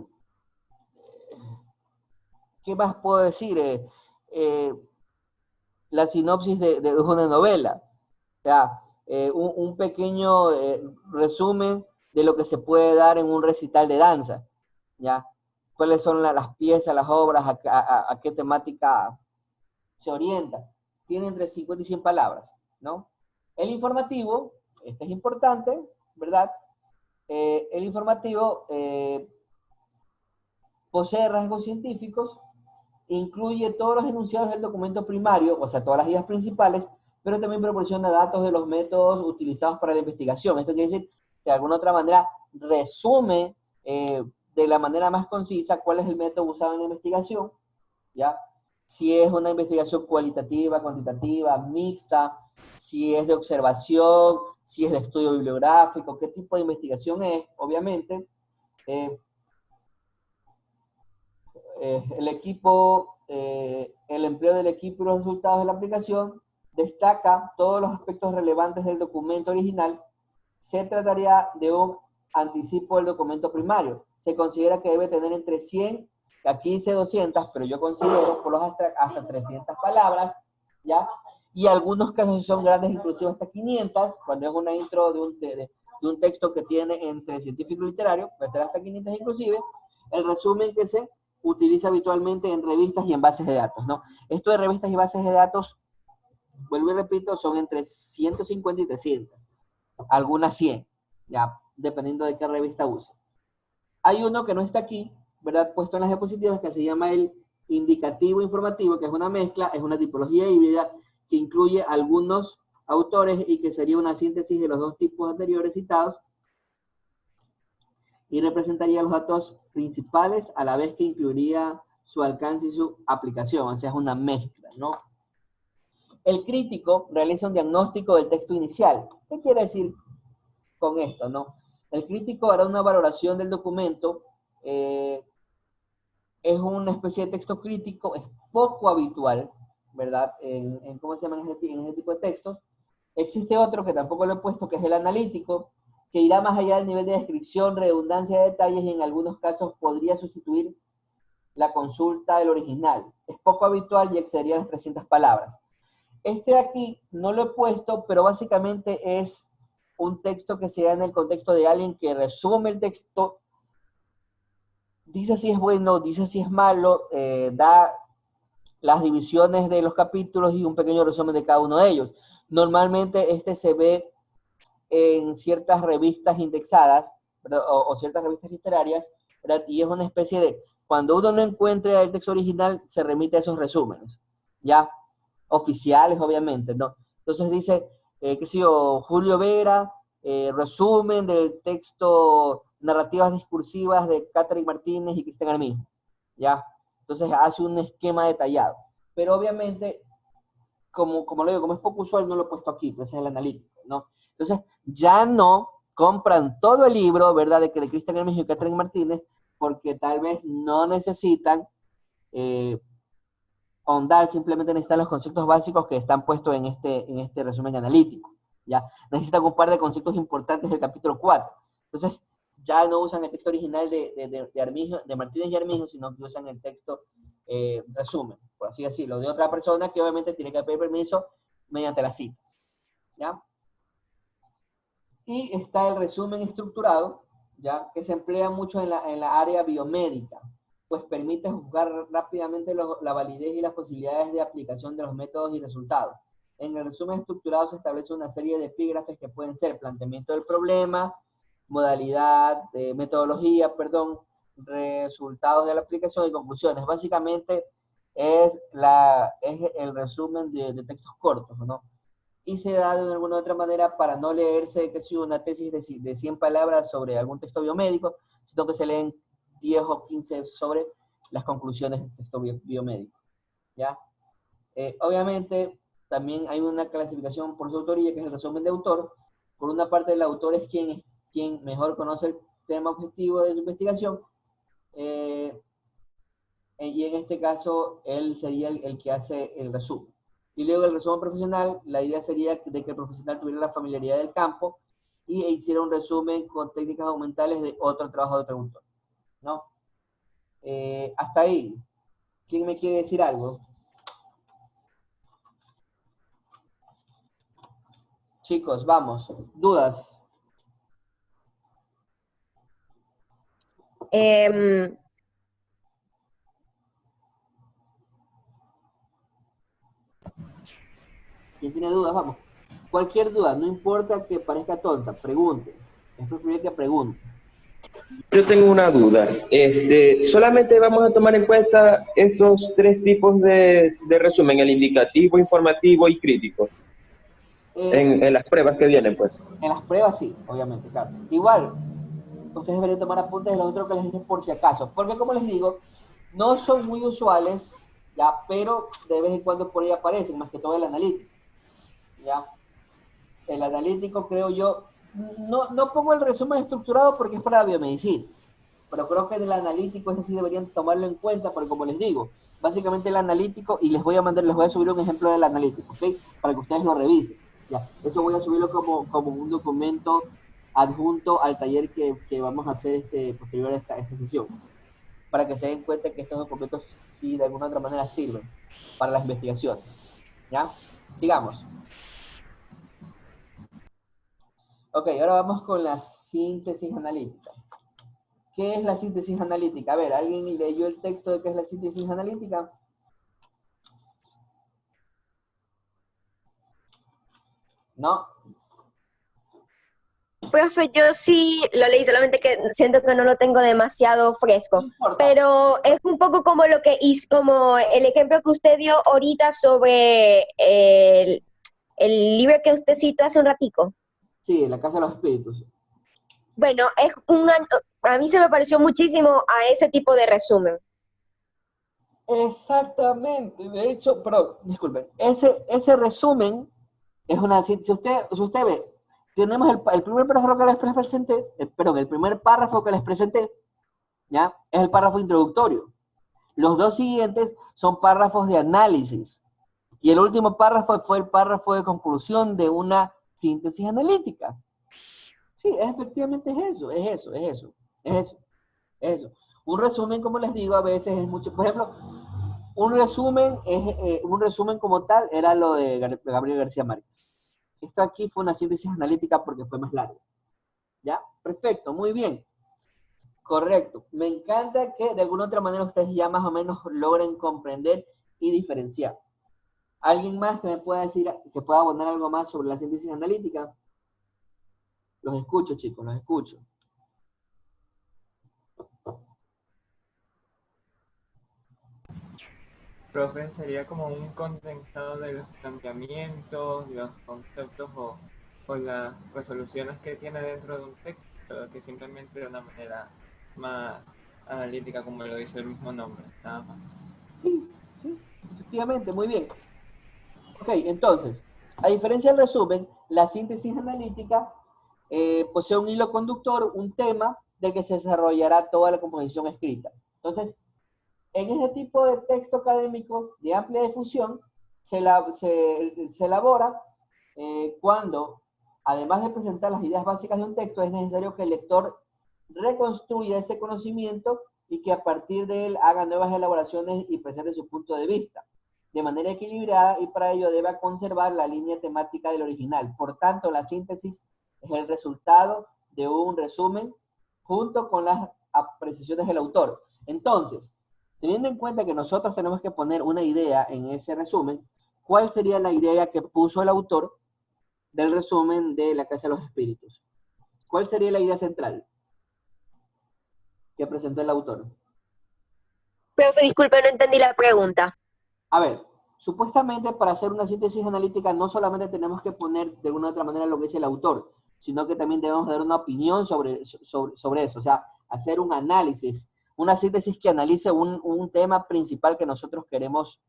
¿qué más puedo decir? La sinopsis de una novela, ¿ya? Un pequeño resumen de lo que se puede dar en un recital de danza, ¿ya? ¿Cuáles son las piezas, las obras, a qué temática se orienta? Tiene entre 50 y 100 palabras, ¿no? El informativo, este es importante, ¿verdad? El informativo posee rasgos científicos, incluye todos los enunciados del documento primario, o sea, todas las ideas principales, pero también proporciona datos de los métodos utilizados para la investigación. Esto quiere decir que de alguna otra manera resume de la manera más concisa cuál es el método usado en la investigación, ¿ya? Si es una investigación cualitativa, cuantitativa, mixta, si es de observación, si es de estudio bibliográfico, qué tipo de investigación es, obviamente. El empleo del equipo y los resultados de la aplicación destaca todos los aspectos relevantes del documento original. Se trataría de un anticipo del documento primario. Se considera que debe tener entre 100, aquí dice 200, pero yo considero por los hasta 300 palabras, ¿ya? Y algunos casos son grandes, inclusive hasta 500, cuando es una intro de un texto que tiene entre científico y literario, puede ser hasta 500 inclusive. El resumen que se utiliza habitualmente en revistas y en bases de datos, ¿no? Esto de revistas y bases de datos, vuelvo y repito, son entre 150 y 300, algunas 100, ya, dependiendo de qué revista use. Hay uno que no está aquí, ¿verdad?, puesto en las diapositivas, que se llama el indicativo informativo, que es una mezcla, es una tipología híbrida que incluye algunos autores y que sería una síntesis de los dos tipos anteriores citados, y representaría los datos principales a la vez que incluiría su alcance y su aplicación, o sea, es una mezcla, ¿no? El crítico realiza un diagnóstico del texto inicial. ¿Qué quiere decir con esto, no? El crítico hará una valoración del documento, es una especie de texto crítico, es poco habitual, ¿verdad?, en cómo se llaman en ese tipo de textos. Existe otro que tampoco lo he puesto, que es el analítico, que irá más allá del nivel de descripción, redundancia de detalles, y en algunos casos podría sustituir la consulta del original. Es poco habitual y excedería las 300 palabras. Este aquí no lo he puesto, pero básicamente es un texto que se da en el contexto de alguien que resume el texto, dice si es bueno, dice si es malo, da las divisiones de los capítulos y un pequeño resumen de cada uno de ellos. Normalmente este se ve en ciertas revistas indexadas, ¿verdad?, o ciertas revistas literarias, ¿verdad?, y es una especie de, cuando uno no encuentre el texto original, se remite a esos resúmenes, ¿ya?, oficiales, obviamente, ¿no? Entonces dice, qué sé yo, Julio Vera, resumen del texto Narrativas Discursivas de Catherine Martínez y Cristian Armijo, ¿ya? Entonces hace un esquema detallado, pero obviamente, como lo digo, como es poco usual, no lo he puesto aquí, pues es el analítico, ¿no? Entonces, ya no compran todo el libro, ¿verdad? De Cristian Hermes y Catherine Martínez, porque tal vez no necesitan ahondar, simplemente necesitan los conceptos básicos que están puestos en este resumen analítico, ¿ya? Necesitan un par de conceptos importantes del capítulo 4. Entonces, ya no usan el texto original de Martínez y Armijo, sino que usan el texto resumen, por así decirlo, de otra persona que obviamente tiene que pedir permiso mediante la cita, ¿ya? Y está el resumen estructurado, ¿ya? Que se emplea mucho en la área biomédica, pues permite juzgar rápidamente la validez y las posibilidades de aplicación de los métodos y resultados. En el resumen estructurado se establece una serie de epígrafes que pueden ser planteamiento del problema, modalidad, metodología, perdón, resultados de la aplicación y conclusiones. Básicamente es el resumen de textos cortos, ¿no? Y se da de alguna u otra manera para no leerse que sea una tesis de 100 palabras sobre algún texto biomédico, sino que se leen 10 o 15 sobre las conclusiones del texto biomédico, ¿ya? Obviamente, también hay una clasificación por su autoría, que es el resumen de autor. Por una parte, el autor es quien mejor conoce el tema objetivo de su investigación, y en este caso, él sería el que hace el resumen. Y luego el resumen profesional, la idea sería de que el profesional tuviera la familiaridad del campo y hiciera un resumen con técnicas documentales de otro trabajo de otro autor, ¿no? Hasta ahí. ¿Quién me quiere decir algo? Chicos, vamos. ¿Dudas? ¿Quién tiene dudas? Vamos. Cualquier duda, no importa que parezca tonta, pregunte. Es preferible que pregunte. Yo tengo una duda. Solamente vamos a tomar en cuenta estos tres tipos de resumen, el indicativo, informativo y crítico. En las pruebas que vienen, pues. En las pruebas sí, obviamente, claro. Igual, ustedes deberían tomar apuntes de los otros que les dije por si acaso. Porque como les digo, no son muy usuales, ya, pero de vez en cuando por ahí aparecen, más que todo el analítico. ¿Ya? El analítico, creo yo, no pongo el resumen estructurado porque es para la biomedicina, pero creo que el analítico ese sí deberían tomarlo en cuenta, porque como les digo, básicamente el analítico, y les voy a subir un ejemplo del analítico, ¿ok? Para que ustedes lo revisen. Ya, eso voy a subirlo como un documento adjunto al taller que vamos a hacer posterior a esta sesión, para que se den cuenta que estos documentos sí de alguna otra manera sirven para las investigaciones. ¿Ya? Sigamos. Ok, ahora vamos con la síntesis analítica. ¿Qué es la síntesis analítica? A ver, ¿alguien leyó el texto de qué es la síntesis analítica? ¿No? Profe, yo sí lo leí, solamente que siento que no lo tengo demasiado fresco. No importa. Pero es un poco como lo que hizo, como el ejemplo que usted dio ahorita sobre el libro que usted citó hace un ratico. Sí, la Casa de los Espíritus. Bueno, a mí se me pareció muchísimo a ese tipo de resumen. Exactamente, de hecho, pero disculpen, ese resumen es una, si usted ve, tenemos el primer párrafo que les presenté, el primer párrafo que les presenté, ¿ya? Es el párrafo introductorio. Los dos siguientes son párrafos de análisis. Y el último párrafo fue el párrafo de conclusión de una síntesis analítica. Sí, efectivamente es eso. Un resumen, como les digo, a veces es mucho. Por ejemplo, un resumen como tal era lo de Gabriel García Márquez. Esto aquí fue una síntesis analítica porque fue más largo. ¿Ya? Perfecto, muy bien. Correcto. Me encanta que de alguna otra manera ustedes ya más o menos logren comprender y diferenciar. ¿Alguien más que me pueda decir, que pueda abonar algo más sobre la síntesis analítica? Los escucho, chicos, los escucho. Profe, sería como un condensado de los planteamientos, los conceptos o las resoluciones que tiene dentro de un texto, que simplemente de una manera más analítica, como lo dice el mismo nombre, nada más. Sí, efectivamente, muy bien. Ok, entonces, a diferencia del resumen, la síntesis analítica posee un hilo conductor, un tema del que se desarrollará toda la composición escrita. Entonces, en ese tipo de texto académico de amplia difusión, se elabora cuando, además de presentar las ideas básicas de un texto, es necesario que el lector reconstruya ese conocimiento y que a partir de él haga nuevas elaboraciones y presente su punto de vista de manera equilibrada, y para ello debe conservar la línea temática del original. Por tanto, la síntesis es el resultado de un resumen junto con las apreciaciones del autor. Entonces, teniendo en cuenta que nosotros tenemos que poner una idea en ese resumen, ¿cuál sería la idea que puso el autor del resumen de La Casa de los Espíritus? ¿Cuál sería la idea central que presentó el autor? Profe, disculpe, no entendí la pregunta. A ver, supuestamente para hacer una síntesis analítica no solamente tenemos que poner de una u otra manera lo que dice el autor, sino que también debemos dar una opinión sobre eso, o sea, hacer un análisis, una síntesis que analice un tema principal que nosotros queremos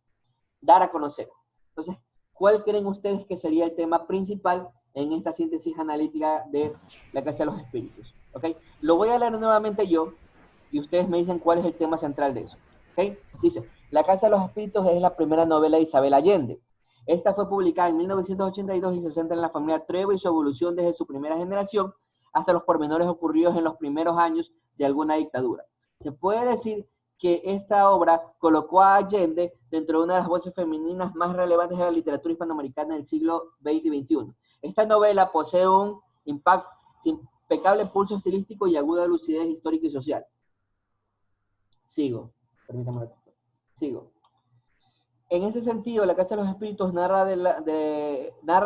dar a conocer. Entonces, ¿cuál creen ustedes que sería el tema principal en esta síntesis analítica de La Casa de los Espíritus? ¿Okay? Lo voy a leer nuevamente yo, y ustedes me dicen cuál es el tema central de eso. ¿Okay? Dice: La Casa de los Espíritus es la primera novela de Isabel Allende. Esta fue publicada en 1982 y se centra en la familia Trueba y su evolución desde su primera generación hasta los pormenores ocurridos en los primeros años de alguna dictadura. Se puede decir que esta obra colocó a Allende dentro de una de las voces femeninas más relevantes de la literatura hispanoamericana del siglo XX y XXI. Esta novela posee un impecable pulso estilístico y aguda lucidez histórica y social. Sigo. Permítame un ratito. Sigo. En este sentido, La Casa de los Espíritus narra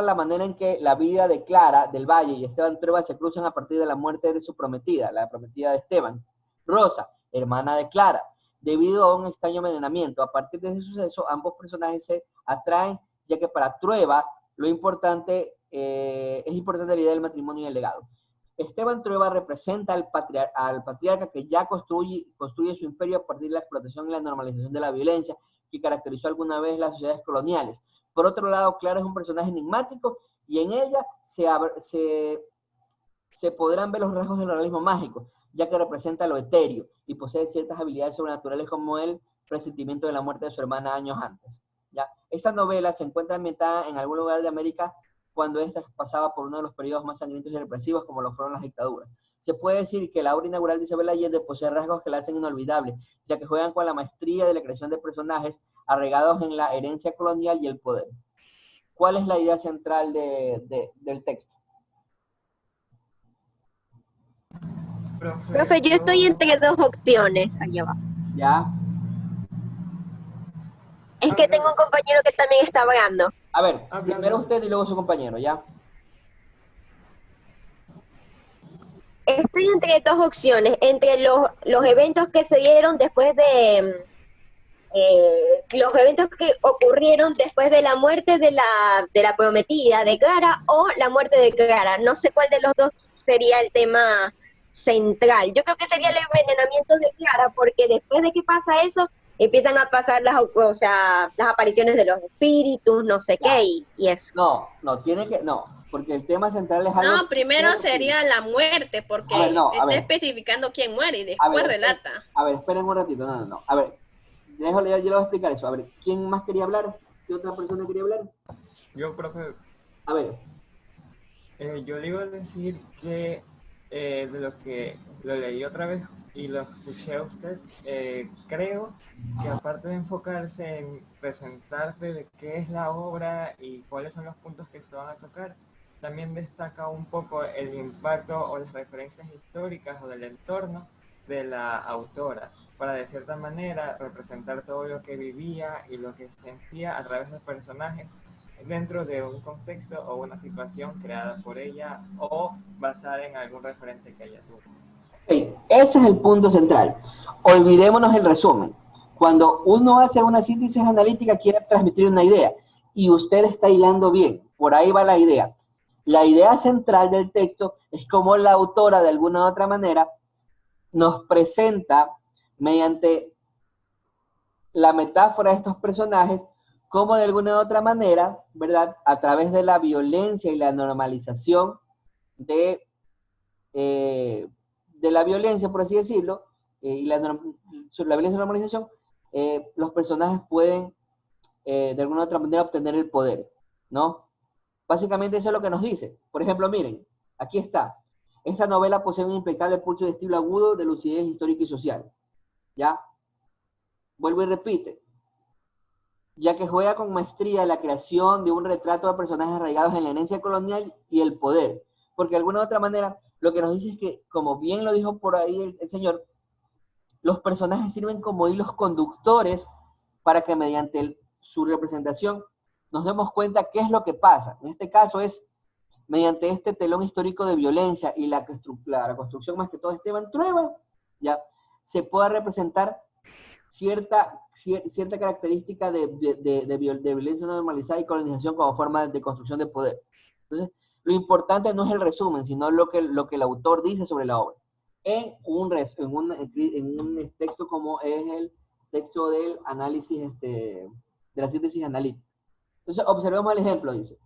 la manera en que la vida de Clara del Valle y Esteban Trueba se cruzan a partir de la muerte de su prometida, la prometida de Esteban, Rosa, hermana de Clara, debido a un extraño envenenamiento. A partir de ese suceso, ambos personajes se atraen, ya que para Trueba es importante la idea del matrimonio y el legado. Esteban Trueba representa al patriarca que ya construye su imperio a partir de la explotación y la normalización de la violencia que caracterizó alguna vez las sociedades coloniales. Por otro lado, Clara es un personaje enigmático y en ella se podrán ver los rasgos del realismo mágico, ya que representa lo etéreo y posee ciertas habilidades sobrenaturales como el presentimiento de la muerte de su hermana años antes. ¿Ya? Esta novela se encuentra ambientada en algún lugar de América cuando ésta pasaba por uno de los periodos más sangrientos y represivos como lo fueron las dictaduras. Se puede decir que la obra inaugural de Isabel Allende posee rasgos que la hacen inolvidable, ya que juegan con la maestría de la creación de personajes arraigados en la herencia colonial y el poder. ¿Cuál es la idea central del texto? Profe, yo estoy entre dos opciones. Allá va. ¿Ya? Es que tengo un compañero que también está hablando. A ver, primero usted y luego su compañero, ¿ya? Estoy entre dos opciones, entre los eventos que se dieron después de... los eventos que ocurrieron después de la muerte de la prometida de Clara o la muerte de Clara. No sé cuál de los dos sería el tema central. Yo creo que sería el envenenamiento de Clara, porque después de que pasa eso, empiezan a pasar las apariciones de los espíritus, no sé qué, y eso. No, porque el tema central es algo... No, primero sería la muerte, porque está especificando quién muere y después relata. A ver, esperen un ratito, no. A ver, yo le voy a explicar eso. A ver, ¿quién más quería hablar? ¿Qué otra persona quería hablar? Yo, profe. A ver. Yo le iba a decir que de lo que lo leí otra vez y lo escuché a usted, creo que aparte de enfocarse en presentarte de qué es la obra y cuáles son los puntos que se van a tocar, también destaca un poco el impacto o las referencias históricas o del entorno de la autora, para de cierta manera representar todo lo que vivía y lo que sentía a través de personajes dentro de un contexto o una situación creada por ella o basada en algún referente que ella tuvo. Ese es el punto central. Olvidémonos el resumen. Cuando uno hace una síntesis analítica, quiere transmitir una idea y usted está hilando bien. Por ahí va la idea. La idea central del texto es cómo la autora, de alguna u otra manera, nos presenta, mediante la metáfora de estos personajes, cómo de alguna u otra manera, ¿verdad?, a través de la violencia y la normalización de de la violencia, por así decirlo, y la violencia de la normalización, los personajes pueden de alguna u otra manera obtener el poder, ¿no? Básicamente eso es lo que nos dice. Por ejemplo, miren, aquí está. Esta novela posee un impecable pulso de estilo agudo de lucidez histórica y social. ¿Ya? Vuelvo y repite. Ya que juega con maestría la creación de un retrato de personajes arraigados en la herencia colonial y el poder. Porque de alguna u otra manera, lo que nos dice es que, como bien lo dijo por ahí el señor, los personajes sirven como hilos conductores para que mediante su representación nos demos cuenta qué es lo que pasa. En este caso es mediante este telón histórico de violencia y la construcción más que todo Esteban Trueba, ya se pueda representar cierta característica de violencia normalizada y colonización como forma de construcción de poder. Entonces, lo importante no es el resumen, sino lo que el autor dice sobre la obra. En un texto como es el texto del análisis, de la síntesis analítica. Entonces, observemos el ejemplo, dice.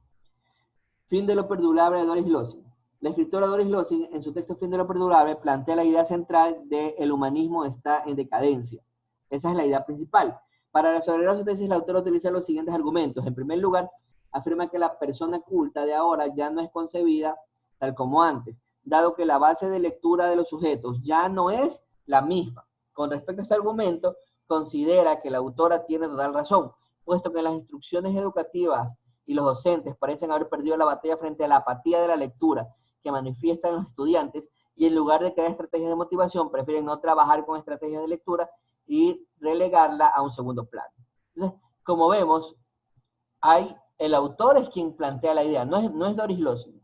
Fin de lo perdurable de Doris Lessing. La escritora Doris Lessing, en su texto Fin de lo perdurable, plantea la idea central de el humanismo está en decadencia. Esa es la idea principal. Para desarrollar su tesis, el autor utiliza los siguientes argumentos. En primer lugar, afirma que la persona culta de ahora ya no es concebida tal como antes, dado que la base de lectura de los sujetos ya no es la misma. Con respecto a este argumento, considera que la autora tiene total razón, puesto que las instrucciones educativas y los docentes parecen haber perdido la batalla frente a la apatía de la lectura que manifiestan los estudiantes, y en lugar de crear estrategias de motivación, prefieren no trabajar con estrategias de lectura y relegarla a un segundo plano. Entonces, como vemos, el autor es quien plantea la idea, no es Doris Lessing,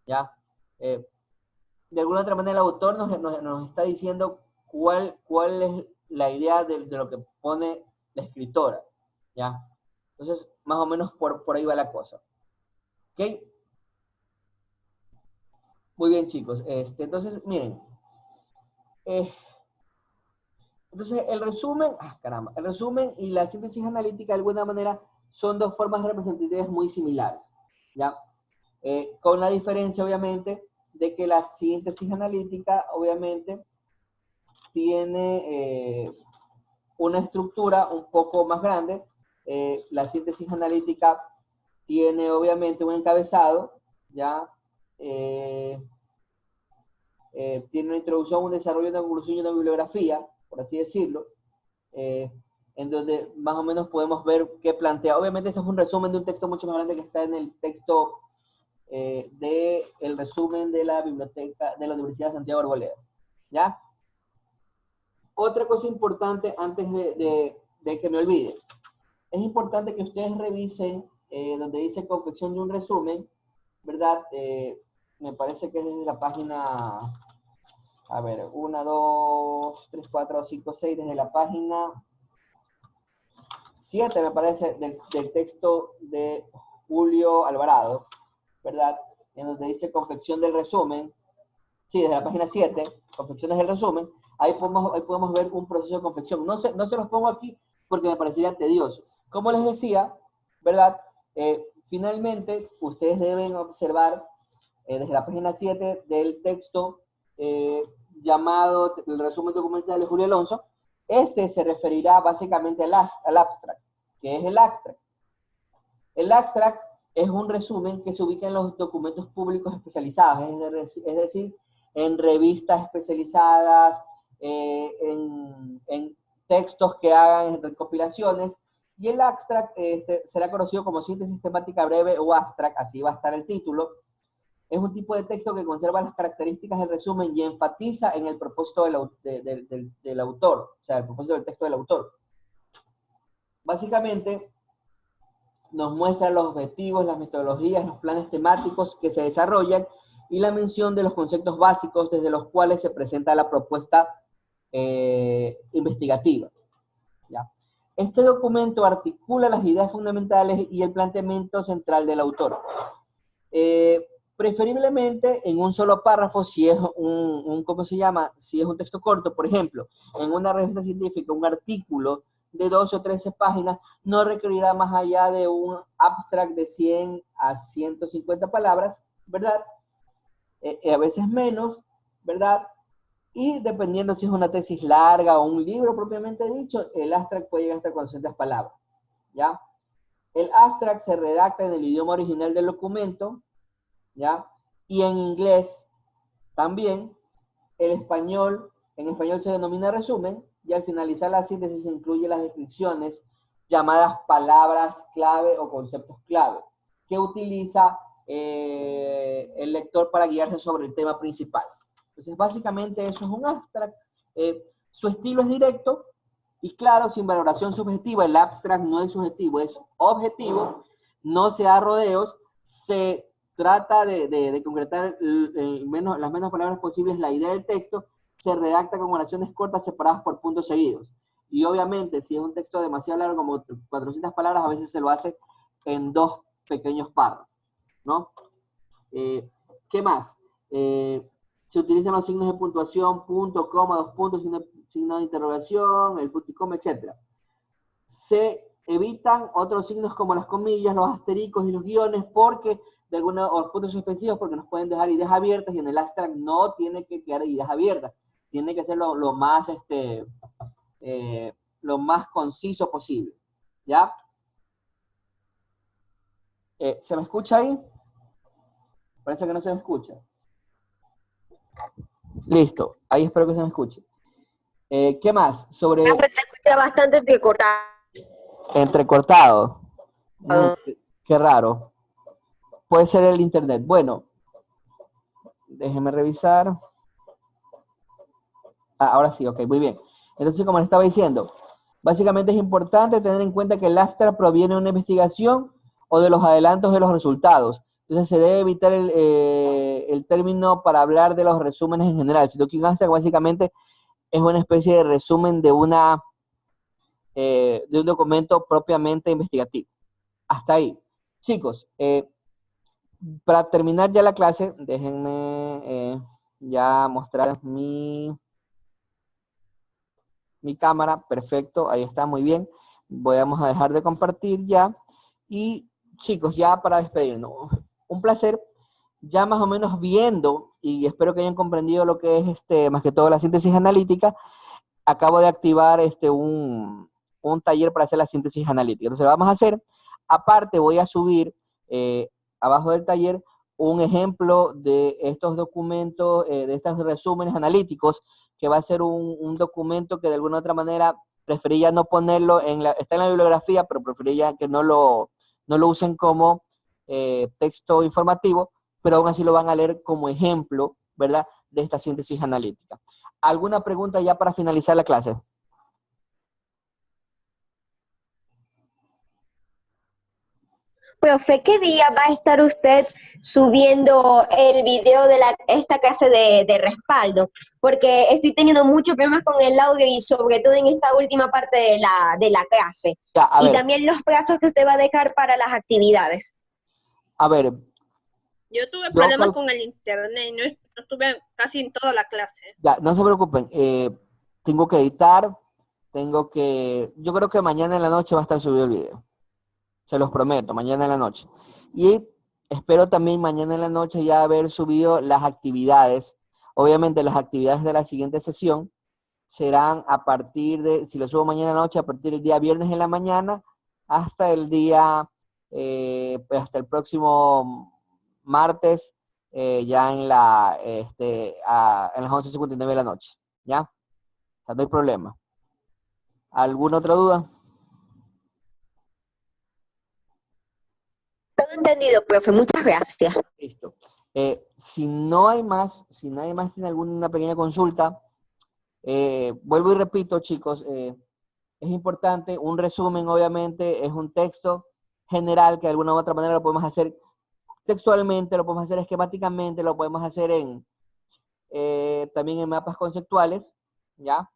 ¿ya? De alguna otra manera el autor nos está diciendo cuál es la idea de lo que pone la escritora, ¿ya? Entonces, más o menos por ahí va la cosa. ¿Ok? Muy bien, chicos. Entonces, miren. Entonces, el resumen y la síntesis analítica, de alguna manera, son dos formas representativas muy similares, ¿ya? Con la diferencia, obviamente, de que la síntesis analítica, obviamente, tiene una estructura un poco más grande. La síntesis analítica tiene obviamente un encabezado, ¿ya? Tiene una introducción, un desarrollo, una conclusión y una bibliografía, por así decirlo, en donde más o menos podemos ver qué plantea. Obviamente esto es un resumen de un texto mucho más grande que está en el texto del resumen de la biblioteca de la Universidad de Santiago Arboleda, ¿ya? Otra cosa importante antes de que me olvide. Es importante que ustedes revisen donde dice confección de un resumen, ¿verdad? Me parece que es desde la página, a ver, 1, 2, 3, 4, 5, 6, desde la página 7, me parece, del texto de Julio Alvarado, ¿verdad? En donde dice confección del resumen. Sí, desde la página 7, confecciones del resumen, ahí podemos ver un proceso de confección. No se los pongo aquí porque me parecería tedioso. Como les decía, ¿verdad? Finalmente, ustedes deben observar desde la página 7 del texto llamado el resumen documental de Julio Alonso. Se referirá básicamente al abstract. ¿Qué es el abstract? El abstract es un resumen que se ubica en los documentos públicos especializados, es decir, en revistas especializadas, en textos que hagan recopilaciones, y el abstract será conocido como síntesis temática breve o abstract, así va a estar el título. Es un tipo de texto que conserva las características del resumen y enfatiza en el propósito del autor, o sea, el propósito del texto del autor. Básicamente, nos muestra los objetivos, las metodologías, los planes temáticos que se desarrollan y la mención de los conceptos básicos desde los cuales se presenta la propuesta investigativa, ¿ya? Este documento articula las ideas fundamentales y el planteamiento central del autor. Preferiblemente en un solo párrafo, si es ¿cómo se llama? Si es un texto corto, por ejemplo, en una revista científica, un artículo de 12 o 13 páginas no requerirá más allá de un abstract de 100 a 150 palabras, ¿verdad? A veces menos, ¿verdad? Y dependiendo si es una tesis larga o un libro propiamente dicho, el abstract puede llegar hasta 400 palabras, ¿ya? El abstract se redacta en el idioma original del documento, ¿ya? Y en inglés también. En español se denomina resumen, y al finalizar la síntesis se incluye las descripciones llamadas palabras clave o conceptos clave, que utiliza el lector para guiarse sobre el tema principal. Entonces, básicamente eso es un abstract. Su estilo es directo y claro, sin valoración subjetiva. El abstract no es subjetivo, es objetivo, no se da rodeos, se trata de concretar las menos palabras posibles la idea del texto, se redacta con oraciones cortas separadas por puntos seguidos. Y obviamente, si es un texto demasiado largo, como 400 palabras, a veces se lo hace en 2 pequeños párrafos, ¿no? ¿Qué más? Se utilizan los signos de puntuación, punto, coma, 2 puntos, signo de interrogación, el punto y coma, etc. Se evitan otros signos como las comillas, los astericos y los guiones, porque de algunos, o los puntos suspensivos, porque nos pueden dejar ideas abiertas, y en el abstract no tiene que quedar ideas abiertas, tiene que ser lo más conciso posible, ¿ya? ¿Se me escucha ahí? Parece que no se me escucha. Listo, ahí espero que se me escuche. ¿Qué más? Sobre... Se escucha bastante entrecortado. Qué raro. Puede ser el internet. Bueno, déjeme revisar. Ahora sí, ok, muy bien. Entonces, como les estaba diciendo, básicamente es importante tener en cuenta que el abstract proviene de una investigación o de los adelantos de los resultados. Entonces se debe evitar el término para hablar de los resúmenes en general, sino que un abstract básicamente es una especie de resumen de un documento propiamente investigativo. Hasta ahí. Chicos, para terminar ya la clase, déjenme ya mostrar mi cámara. Perfecto, ahí está, muy bien. Vamos a dejar de compartir ya. Y chicos, ya para despedirnos, un placer. Ya más o menos viendo, y espero que hayan comprendido lo que es más que todo la síntesis analítica, acabo de activar un taller para hacer la síntesis analítica. Entonces, lo vamos a hacer. Aparte, voy a subir abajo del taller un ejemplo de estos documentos, de estos resúmenes analíticos, que va a ser un documento que de alguna u otra manera prefería no ponerlo está en la bibliografía, pero prefería que no lo usen como texto informativo, pero aún así lo van a leer como ejemplo, ¿verdad?, de esta síntesis analítica. ¿Alguna pregunta ya para finalizar la clase? Profe, ¿qué día va a estar usted subiendo el video de esta clase de respaldo? Porque estoy teniendo muchos problemas con el audio y sobre todo en esta última parte de la clase. Ya, y ver. También los plazos que usted va a dejar para las actividades. A ver. Yo tuve problemas con el internet, no estuve casi en toda la clase. Ya, no se preocupen. Tengo que editar, yo creo que mañana en la noche va a estar subido el video. Se los prometo, mañana en la noche. Y espero también mañana en la noche ya haber subido las actividades. Obviamente las actividades de la siguiente sesión serán a partir de, si lo subo mañana en la noche, a partir del día viernes en la mañana hasta el día, hasta el próximo martes, ya en las 11:59 de la noche. ¿Ya? O sea, no hay problema. ¿Alguna otra duda? Todo entendido, profe. Muchas gracias. Listo. Si no hay más, tiene alguna pequeña consulta, vuelvo y repito, chicos, es importante, un resumen obviamente es un texto general que de alguna u otra manera lo podemos hacer textualmente, lo podemos hacer esquemáticamente, lo podemos hacer también en mapas conceptuales, ¿ya?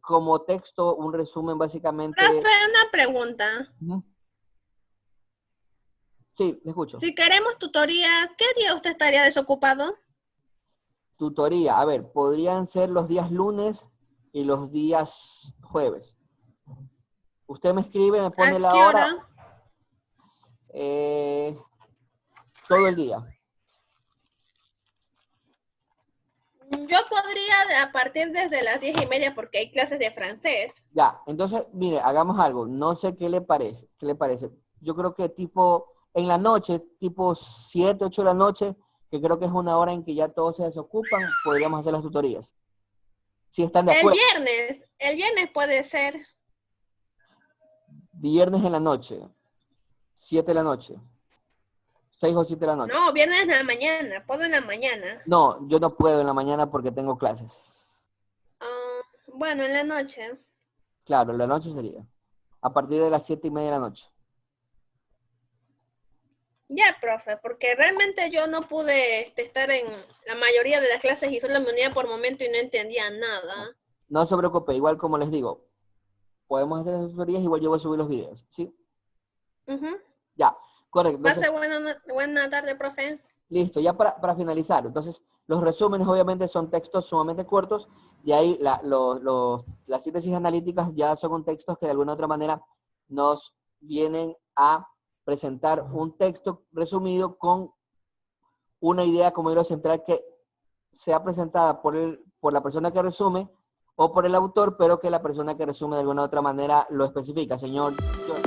Como texto, un resumen básicamente... Profe, una pregunta. Sí, le escucho. Si queremos tutorías, ¿qué día usted estaría desocupado? Tutoría, a ver, podrían ser los días lunes y los días jueves. Usted me escribe, me pone la hora. Todo el día. Yo podría a partir desde las 10:30 porque hay clases de francés. Ya, entonces, mire, hagamos algo. No sé qué le parece. ¿Qué le parece? Yo creo que tipo, en la noche, tipo 7, 8 de la noche, que creo que es una hora en que ya todos se desocupan, podríamos hacer las tutorías. Si están de acuerdo. El viernes puede ser. Viernes en la noche, 7 de la noche, 6 o 7 de la noche. No, viernes en la mañana, puedo en la mañana. No, yo no puedo en la mañana porque tengo clases. Bueno, en la noche. Claro, en la noche sería. A partir de las 7:30 de la noche. Ya, profe, porque realmente yo no pude estar en la mayoría de las clases y solo me unía por momento y no entendía nada. No se preocupe, igual como les digo, podemos hacer las tutorías, igual yo voy a subir los videos, ¿sí? Ujú. Ya, correcto. Entonces, Pase buena tarde, profe. listo, ya para finalizar. Entonces, los resúmenes obviamente son textos sumamente cortos y ahí las síntesis analíticas ya son textos que de alguna u otra manera nos vienen a presentar un texto resumido con una idea como hilo central que sea presentada por la persona que resume o por el autor, pero que la persona que resume de alguna u otra manera lo especifica. Señor John.